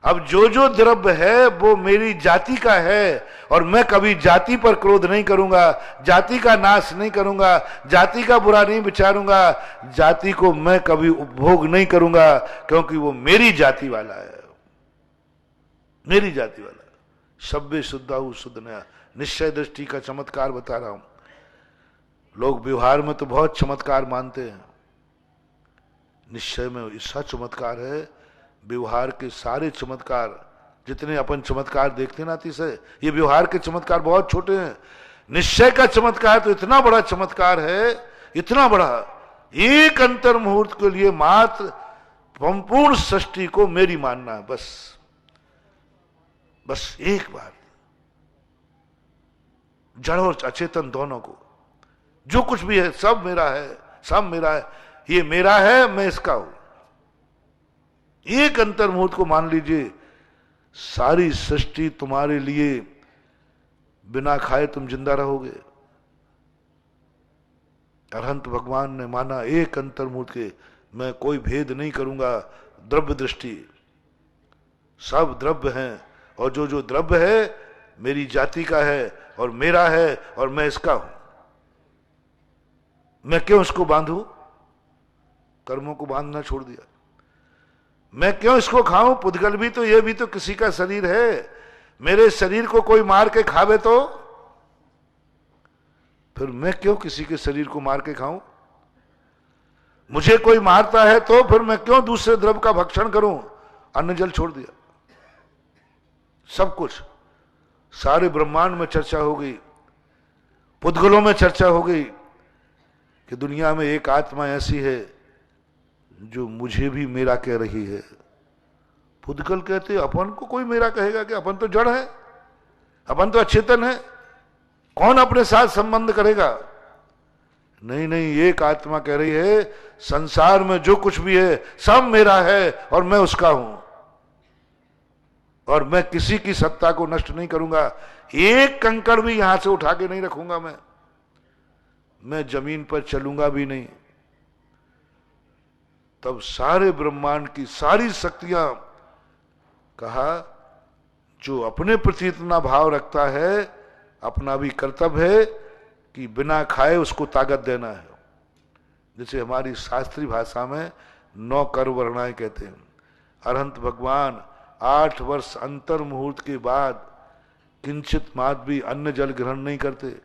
अब जो जो द्रव्य है वो मेरी जाति का है, और मैं कभी जाति पर क्रोध नहीं करूंगा, जाति का नाश नहीं करूंगा, जाति का बुरा नहीं विचारूंगा, जाति को मैं कभी उपभोग नहीं करूंगा, क्योंकि वो मेरी जाति वाला है, मेरी जाति वाला। सभ्य शुद्धाहु शुद्ध नया, निश्चय दृष्टि का चमत्कार बता रहा हूं। लोग व्यवहार में तो बहुत चमत्कार मानते हैं, निश्चय में ऐसा चमत्कार है। व्यवहार के सारे चमत्कार जितने अपन चमत्कार देखते ना से, ये व्यवहार के चमत्कार बहुत छोटे हैं। निश्चय का चमत्कार तो इतना बड़ा चमत्कार है, इतना बड़ा। एक अंतर मुहूर्त के लिए मात्र संपूर्ण सृष्टि को मेरी मानना है, बस एक बार। जड़ और अचेतन दोनों को, जो कुछ भी है सब मेरा है, सब मेरा है। ये मेरा है, मैं इसका हूं। एक अंतर मुहूर्त को मान लीजिए, सारी सृष्टि तुम्हारे लिए, बिना खाए तुम जिंदा रहोगे। अरहंत भगवान ने माना एक अंतर मुहूर्त के, मैं कोई भेद नहीं करूंगा। द्रव्य दृष्टि, सब द्रव्य हैं, और जो जो द्रव्य है मेरी जाति का है और मेरा है, और मैं इसका हूं। मैं क्यों इसको बांधूं? कर्मों को बांधना छोड़ दिया। मैं क्यों इसको खाऊं? पुद्गल भी तो, ये भी तो किसी का शरीर है। मेरे शरीर को कोई मार के खावे तो फिर मैं क्यों किसी के शरीर को मार के खाऊं? मुझे कोई मारता है तो फिर मैं क्यों दूसरे द्रव्य का भक्षण करूं? अन्न जल छोड़ दिया, सब कुछ। सारे ब्रह्मांड में चर्चा हो गई, पुद्गलों में चर्चा हो गई कि दुनिया में एक आत्मा ऐसी है जो मुझे भी मेरा कह रही है। पुद्गल कहते अपन को कोई मेरा कहेगा कि अपन तो जड़ है, अपन तो अचेतन है, कौन अपने साथ संबंध करेगा? नहीं नहीं, एक आत्मा कह रही है संसार में जो कुछ भी है सब मेरा है और मैं उसका हूं, और मैं किसी की सत्ता को नष्ट नहीं करूंगा। एक कंकड़ भी यहां से उठा के नहीं रखूंगा, मैं जमीन पर चलूंगा भी नहीं। तब सारे ब्रह्मांड की सारी शक्तियां, कहा जो अपने प्रति इतना भाव रखता है, अपना भी कर्तव्य है कि बिना खाए उसको ताकत देना है। जैसे हमारी शास्त्रीय भाषा में 9 कर वर्णाएं कहते हैं। अरहंत भगवान 8 वर्ष अंतर मुहूर्त के बाद किंचित मात्र भी अन्न जल ग्रहण नहीं करते,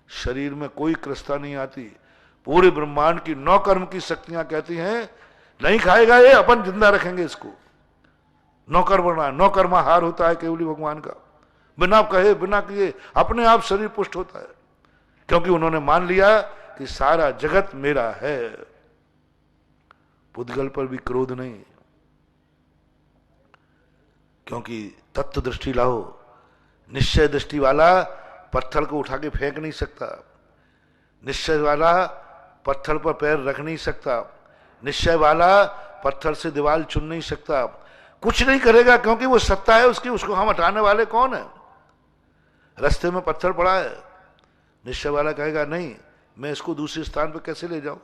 शरीर में कोई कृष्णता नहीं आती। पूरे ब्रह्मांड की 9 कर्म की शक्तियां कहती हैं नहीं खाएगा ये, अपन जिंदा रखेंगे इसको। 9 कर्म, 9 कर्माहार होता है केवली भगवान का, बिना कहे बिना किए अपने आप शरीर पुष्ट होता है, क्योंकि उन्होंने मान लिया कि सारा जगत मेरा है। पुद्गल पर भी क्रोध नहीं, क्योंकि तत्व दृष्टि लाओ। निश्चय दृष्टि वाला पत्थर को उठा के फेंक नहीं सकता, निश्चय वाला पत्थर पर पैर रख नहीं सकता, निश्चय वाला पत्थर से दीवार चुन नहीं सकता, कुछ नहीं करेगा, क्योंकि वो सत्ता है उसकी, उसको हम हटाने वाले कौन है? रास्ते में पत्थर पड़ा है, निश्चय वाला कहेगा नहीं मैं इसको दूसरे स्थान पर कैसे ले जाऊं,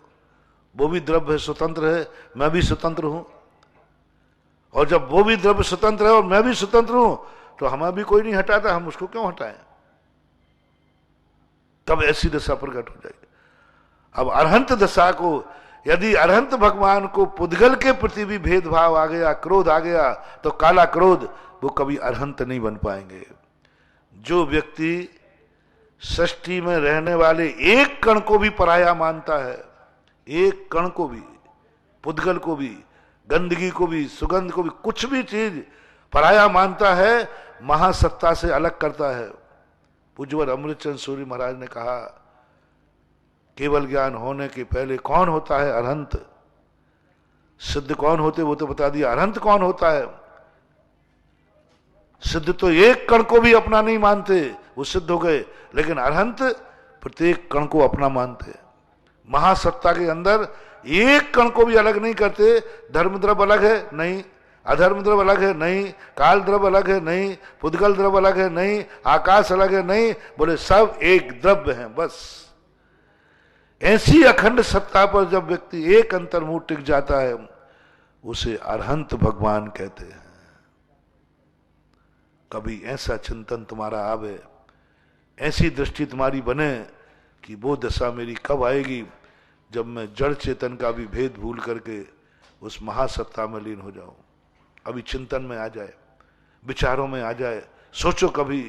वो भी द्रव्य है, स्वतंत्र है, मैं भी स्वतंत्र हूं। और जब वो भी द्रव्य स्वतंत्र है और मैं भी स्वतंत्र हूं, तो हमें भी कोई नहीं हटाता, हम उसको क्यों हटाएं? तब ऐसी दशा प्रकट हो जाएगी। अब अरहंत दशा को, यदि अरहंत भगवान को पुद्गल के प्रति भी भेदभाव आ गया, क्रोध आ गया, तो काला क्रोध, वो कभी अरहंत नहीं बन पाएंगे। जो व्यक्ति सृष्टि में रहने वाले एक कण को भी पराया मानता है, एक कण को भी, पुद्गल को भी, गंदगी को भी, सुगंध को भी, कुछ भी चीज पराया मानता है, महासत्ता से अलग करता है। पूज्यवर अमृतचंद सूरी महाराज ने कहा केवल ज्ञान होने के पहले कौन होता है? अरहंत। सिद्ध कौन होते वो तो बता दिया, अरहंत कौन होता है? सिद्ध तो एक कण को भी अपना नहीं मानते, वो सिद्ध हो गए, लेकिन अरहंत प्रत्येक कण को अपना मानते। महासत्ता के अंदर एक कण को भी अलग नहीं करते। धर्म द्रव्य अलग है नहीं, अधर्म द्रव्य अलग है नहीं, काल द्रव्य अलग है नहीं, पुद्गल द्रव्य अलग है नहीं, आकाश अलग है नहीं, बोले सब एक द्रव्य है बस। ऐसी अखंड सत्ता पर जब व्यक्ति एक अंतर्मुह टिक जाता है, उसे अरहंत भगवान कहते हैं। कभी ऐसा चिंतन तुम्हारा आवे, ऐसी दृष्टि तुम्हारी बने कि वो दशा मेरी कब आएगी जब मैं जड़ चेतन का भी भेद भूल करके उस महासत्ता में लीन हो जाऊं। अभी चिंतन में आ जाए, विचारों में आ जाए, सोचो कभी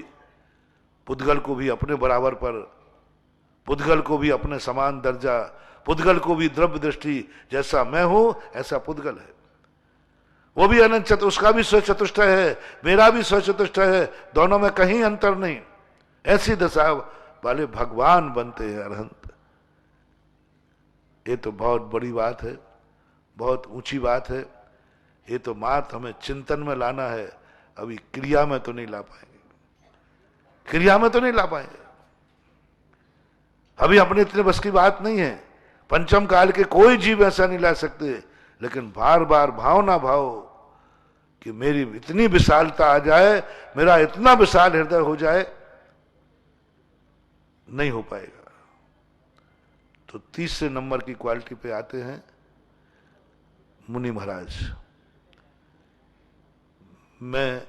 पुद्गल को भी अपने बराबर पर, पुद्गल को भी अपने समान दर्जा, पुद्गल को भी द्रव्य दृष्टि, जैसा मैं हूं ऐसा पुद्गल है। वो भी अनंत चतुष्ट, उसका भी स्वचतुष्ट है, मेरा भी स्वचतुष्ट है, दोनों में कहीं अंतर नहीं। ऐसी दशा वाले भगवान बनते हैं अरहंत। ये तो बहुत बड़ी बात है, बहुत ऊंची बात है। ये तो मात्र हमें चिंतन में लाना है, अभी क्रिया में तो नहीं ला पाएंगे, क्रिया में तो नहीं ला पाएंगे। अभी अपने इतने बस की बात नहीं है। पंचम काल के कोई जीव ऐसा नहीं ला सकते, लेकिन बार बार भावना भाव कि मेरी इतनी विशालता आ जाए, मेरा इतना विशाल हृदय हो जाए, नहीं हो पाएगा। तो तीसरे नंबर की क्वालिटी पे आते हैं मुनि महाराज। मैं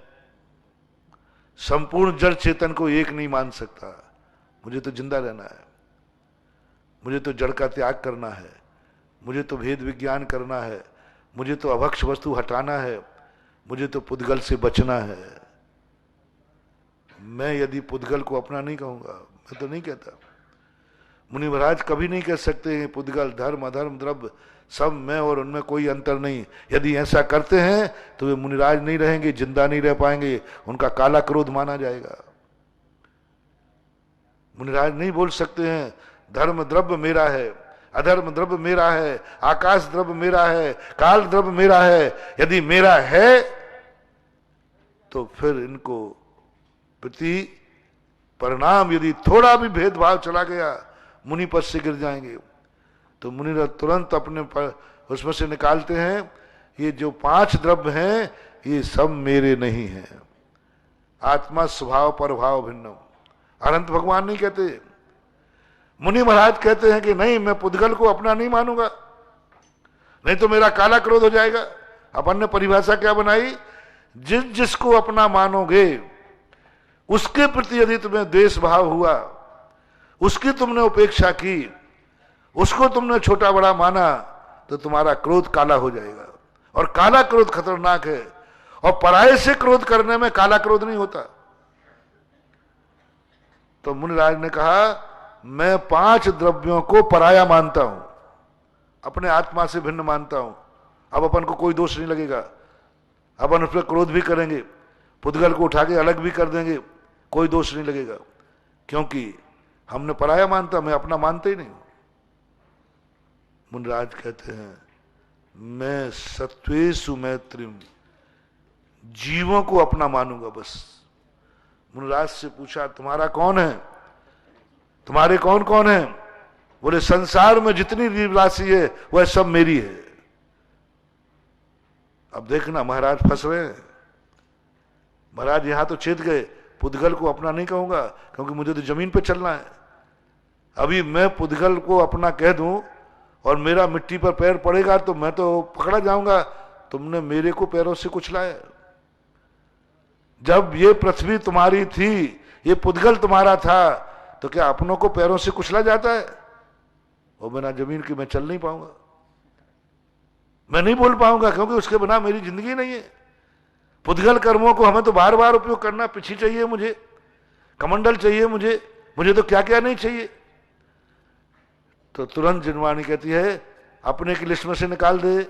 संपूर्ण जड़ चेतन को एक नहीं मान सकता, मुझे तो जिंदा रहना है, मुझे तो जड़ का त्याग करना है, मुझे तो भेद विज्ञान करना है, मुझे तो अभक्ष वस्तु हटाना है, मुझे तो पुद्गल से बचना है। मैं यदि पुद्गल को अपना नहीं कहूंगा, मैं तो नहीं कहता। मुनि महाराज कभी नहीं कह सकते पुद्गल धर्म अधर्म द्रव्य सब मैं और उनमें कोई अंतर नहीं। यदि ऐसा करते हैं तो वे मुनिराज नहीं रहेंगे, जिंदा नहीं रह पाएंगे, उनका काला क्रोध माना जाएगा। मुनिराज नहीं बोल सकते हैं धर्म द्रव्य मेरा है, अधर्म द्रव्य मेरा है, आकाश द्रव्य मेरा है, काल द्रव्य मेरा है। यदि मेरा है तो फिर इनको प्रति परिणाम यदि थोड़ा भी भेदभाव चला गया, मुनि पद से गिर जाएंगे। तो मुनि तुरंत अपने उसमें से निकालते हैं, ये जो 5 द्रव्य हैं ये सब मेरे नहीं हैं। आत्मा स्वभाव परभाव भिन्नम। अनंत भगवान नहीं कहते, मुनि महाराज कहते हैं कि नहीं, मैं पुद्गल को अपना नहीं मानूंगा, नहीं तो मेरा काला क्रोध हो जाएगा। अपन ने परिभाषा क्या बनाई, जिसको अपना मानोगे उसके प्रति यदि तुम्हें द्वेष भाव हुआ, उसकी तुमने उपेक्षा की, उसको तुमने छोटा बड़ा माना, तो तुम्हारा क्रोध काला हो जाएगा। और काला क्रोध खतरनाक है, और पराये से क्रोध करने में काला क्रोध नहीं होता। तो मुनिराज ने कहा, मैं 5 द्रव्यों को पराया मानता हूं, अपने आत्मा से भिन्न मानता हूं। अब अपन को कोई दोष नहीं लगेगा, अपन उस पर क्रोध भी करेंगे, पुद्गल को उठा के अलग भी कर देंगे, कोई दोष नहीं लगेगा, क्योंकि हमने पराया मानता, मैं अपना मानते ही नहीं। मुनिराज कहते हैं, मैं सत्वेषु मैत्रिम, जीवों को अपना मानूंगा बस। मुनिराज से पूछा, तुम्हारा कौन है, तुम्हारे कौन कौन है? बोले, संसार में जितनी जीव राशि है वह सब मेरी है। अब देखना महाराज फंस रहे हैं। महाराज यहां तो चेत गए, पुद्गल को अपना नहीं कहूंगा, क्योंकि मुझे तो जमीन पे चलना है। अभी मैं पुद्गल को अपना कह दूं और मेरा मिट्टी पर पैर पड़ेगा तो मैं तो पकड़ा जाऊंगा। तुमने मेरे को पैरों से कुचलाया। जब ये पृथ्वी तुम्हारी थी, ये पुद्गल तुम्हारा था, तो क्या अपनों को पैरों से कुचला जाता है? वो बिना जमीन के मैं चल नहीं पाऊंगा, मैं नहीं बोल पाऊंगा, क्योंकि उसके बिना मेरी जिंदगी नहीं है। पुद्गल कर्मों को हमें तो बार बार उपयोग करना, पिछी चाहिए मुझे, कमंडल चाहिए मुझे तो क्या क्या नहीं चाहिए। तो तुरंत जिनवाणी कहती है, अपने की लिस्ट में से निकाल दे,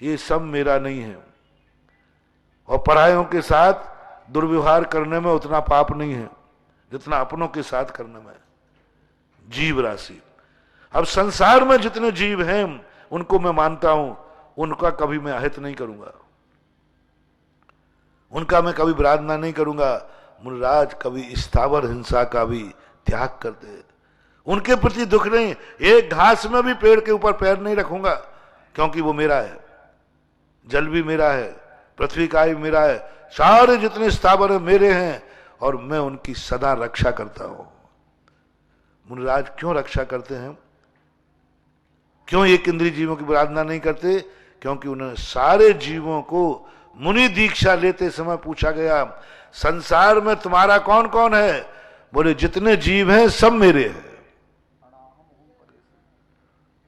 ये सब मेरा नहीं है। और परायों के साथ दुर्व्यवहार करने में उतना पाप नहीं है जितना अपनों के साथ करने में। जीव राशि, अब संसार में जितने जीव हैं उनको मैं मानता हूं, उनका कभी मैं अहित नहीं करूंगा, उनका मैं कभी विराधना नहीं करूंगा। मुनिराज कभी स्थावर हिंसा का भी त्याग कर दे, उनके प्रति दुख नहीं। एक घास में भी पेड़ के ऊपर पैर नहीं रखूंगा, क्योंकि वो मेरा है। जल भी मेरा है, पृथ्वी का भी मेरा है, सारे जितने स्थावर है मेरे हैं, और मैं उनकी सदा रक्षा करता हूं। मुनिराज क्यों रक्षा करते हैं, क्यों एक इंद्रिय जीवों की विराधना नहीं करते? क्योंकि उन्हें सारे जीवों को मुनि दीक्षा लेते समय पूछा गया, संसार में तुम्हारा कौन कौन है? बोले, जितने जीव हैं सब मेरे हैं,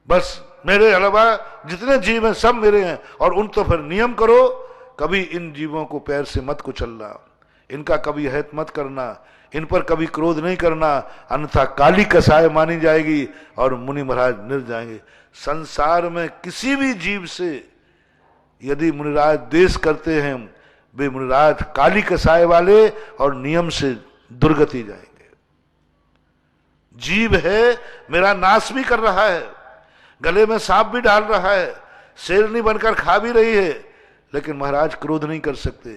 बस मेरे अलावा जितने जीव हैं सब मेरे हैं। और उन तो फिर नियम करो, कभी इन जीवों को पैर से मत कुचलना, इनका कभी अहित मत करना, इन पर कभी क्रोध नहीं करना, अन्यथा काली कसाय मानी जाएगी और मुनि महाराज निर जाएंगे। संसार में किसी भी जीव से यदि मुनिराज द्वेष करते हैं, वे मुनिराज काली कसाय वाले और नियम से दुर्गति जाएंगे। जीव है, मेरा नाश भी कर रहा है, गले में सांप भी डाल रहा है, शेरनी बनकर खा भी रही है, लेकिन महाराज क्रोध नहीं कर सकते,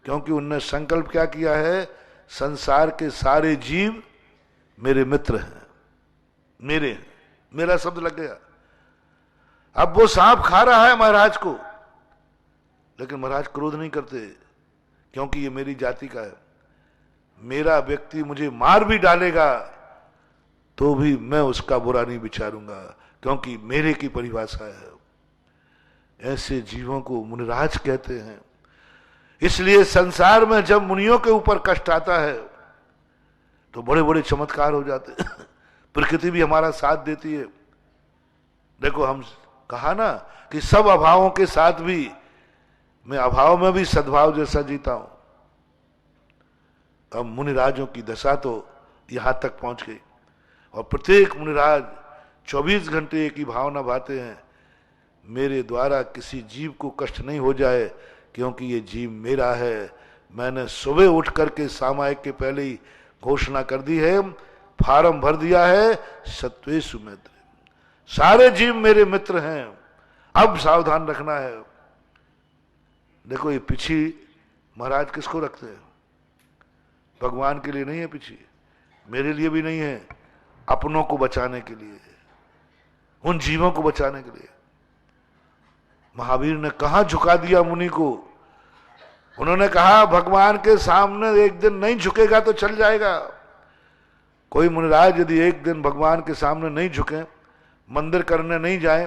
क्योंकि उनने संकल्प क्या किया है, संसार के सारे जीव मेरे मित्र हैं, मेरे, मेरा शब्द लग गया। अब वो सांप खा रहा है महाराज को, लेकिन महाराज क्रोध नहीं करते, क्योंकि ये मेरी जाति का है। मेरा व्यक्ति मुझे मार भी डालेगा तो भी मैं उसका बुरा नहीं विचारूंगा, क्योंकि मेरे की परिभाषा है। ऐसे जीवों को मुनिराज कहते हैं। इसलिए संसार में जब मुनियों के ऊपर कष्ट आता है तो बड़े बड़े चमत्कार हो जाते हैं। प्रकृति भी हमारा साथ देती है। देखो, हम कहा ना कि सब अभावों के साथ भी मैं अभाव में भी सद्भाव जैसा जीता हूं। अब मुनिराजों की दशा तो यहां तक पहुंच गई, और प्रत्येक मुनिराज 24 घंटे एक ही भावना भाते हैं, मेरे द्वारा किसी जीव को कष्ट नहीं हो जाए, क्योंकि ये जीव मेरा है। मैंने सुबह उठ करके सामायिक के पहले ही घोषणा कर दी है, फार्म भर दिया है, सत्वेषु मैत्री, सारे जीव मेरे मित्र हैं, अब सावधान रखना है। देखो ये पिछी महाराज किसको रखते हैं? भगवान के लिए नहीं है पिछी, मेरे लिए भी नहीं है, अपनों को बचाने के लिए, उन जीवों को बचाने के लिए। महावीर ने कहां झुका दिया मुनि को। उन्होंने कहा भगवान के सामने एक दिन नहीं झुकेगा तो चल जाएगा। कोई मुनिराज यदि एक दिन भगवान के सामने नहीं झुके, मंदिर करने नहीं जाए,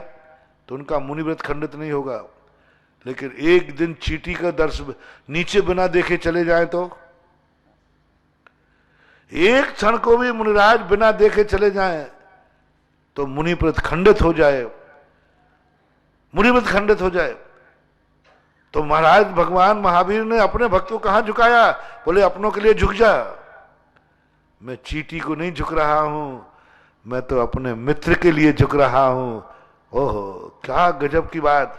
तो उनका मुनिव्रत खंडित नहीं होगा। लेकिन एक दिन चींटी का दर्श नीचे बिना देखे चले जाए तो, एक क्षण को भी मुनिराज बिना देखे चले जाएं तो मुनिव्रत खंडित हो जाए, मुनिव्रत खंडित हो जाए। तो महाराज भगवान महावीर ने अपने भक्त को कहां झुकाया? बोले अपनों के लिए झुक जा। मैं चींटी को नहीं झुक रहा हूं, मैं तो अपने मित्र के लिए झुक रहा हूं। ओहो क्या गजब की बात।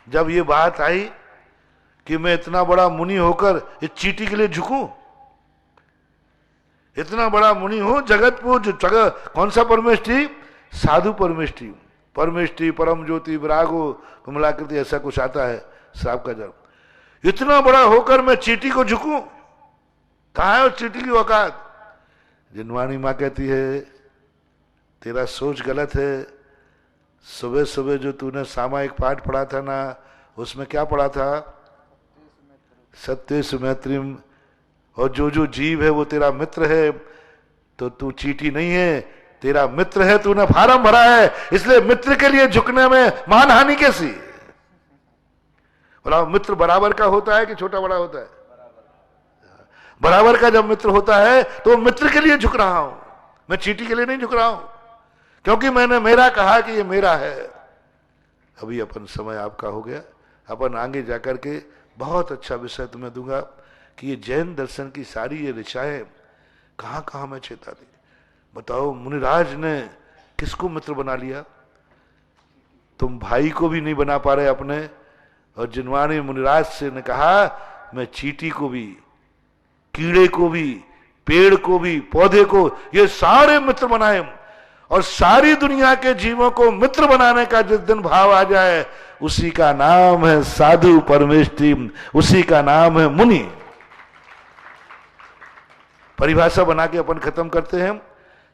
जब ये बात आई कि मैं इतना बड़ा मुनि होकर इस चींटी के लिए झुकूं, इतना बड़ा मुनि हूं, जगत पूज जगत कौन सा परमेष्टि? साधु परमेष्टि, परमेष्टि परम ज्योति विरागो विमलाकृति, ऐसा कुछ आता है श्राप का जन्म। इतना बड़ा होकर मैं चींटी को झुकूं? कहां है उस चींटी की औकात? जिनवाणी मां कहती है तेरा सोच गलत है। सुबह सुबह जो तूने सामायिक पाठ पढ़ा था ना, उसमें क्या पढ़ा था? सत्य सुमैत्रिम, और जो जो जीव है वो तेरा मित्र है। तो तू चींटी नहीं है, तेरा मित्र है, तूने फार्म भरा है, इसलिए मित्र के लिए झुकने में मानहानि कैसी? बोला मित्र बराबर का होता है कि छोटा बड़ा होता है? बराबर का जब मित्र होता है तो मित्र के लिए झुक रहा हूं, मैं चींटी के लिए नहीं झुक रहा हूं, क्योंकि मैंने मेरा कहा कि ये मेरा है। अभी अपन समय आपका हो गया, अपन आगे जाकर के बहुत अच्छा विषय तुम्हें दूंगा कि ये जैन दर्शन की सारी ये ऋचाएं कहां कहां में चेता दी। बताओ मुनिराज ने किसको मित्र बना लिया? तुम भाई को भी नहीं बना पा रहे अपने, और जिनवाणी मुनिराज से ने कहा मैं चींटी को भी, कीड़े को भी, पेड़ को भी, पौधे को, ये सारे मित्र बनाए। और सारी दुनिया के जीवों को मित्र बनाने का जिस दिन भाव आ जाए, उसी का नाम है साधु परमेष्टि, उसी का नाम है मुनि। परिभाषा बना के अपन खत्म करते हैं।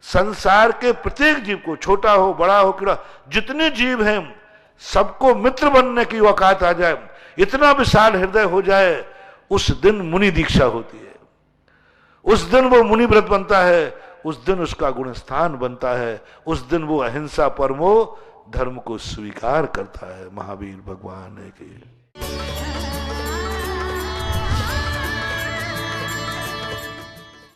संसार के प्रत्येक जीव को, छोटा हो बड़ा हो कीड़ा, जितने जीव हैं सबको मित्र बनने की औकात आ जाए, इतना विशाल हृदय हो जाए, उस दिन मुनि दीक्षा होती है, उस दिन वो मुनि व्रत बनता है, उस दिन उसका गुणस्थान बनता है, उस दिन वो अहिंसा परमो धर्म को स्वीकार करता है। महावीर भगवान है कि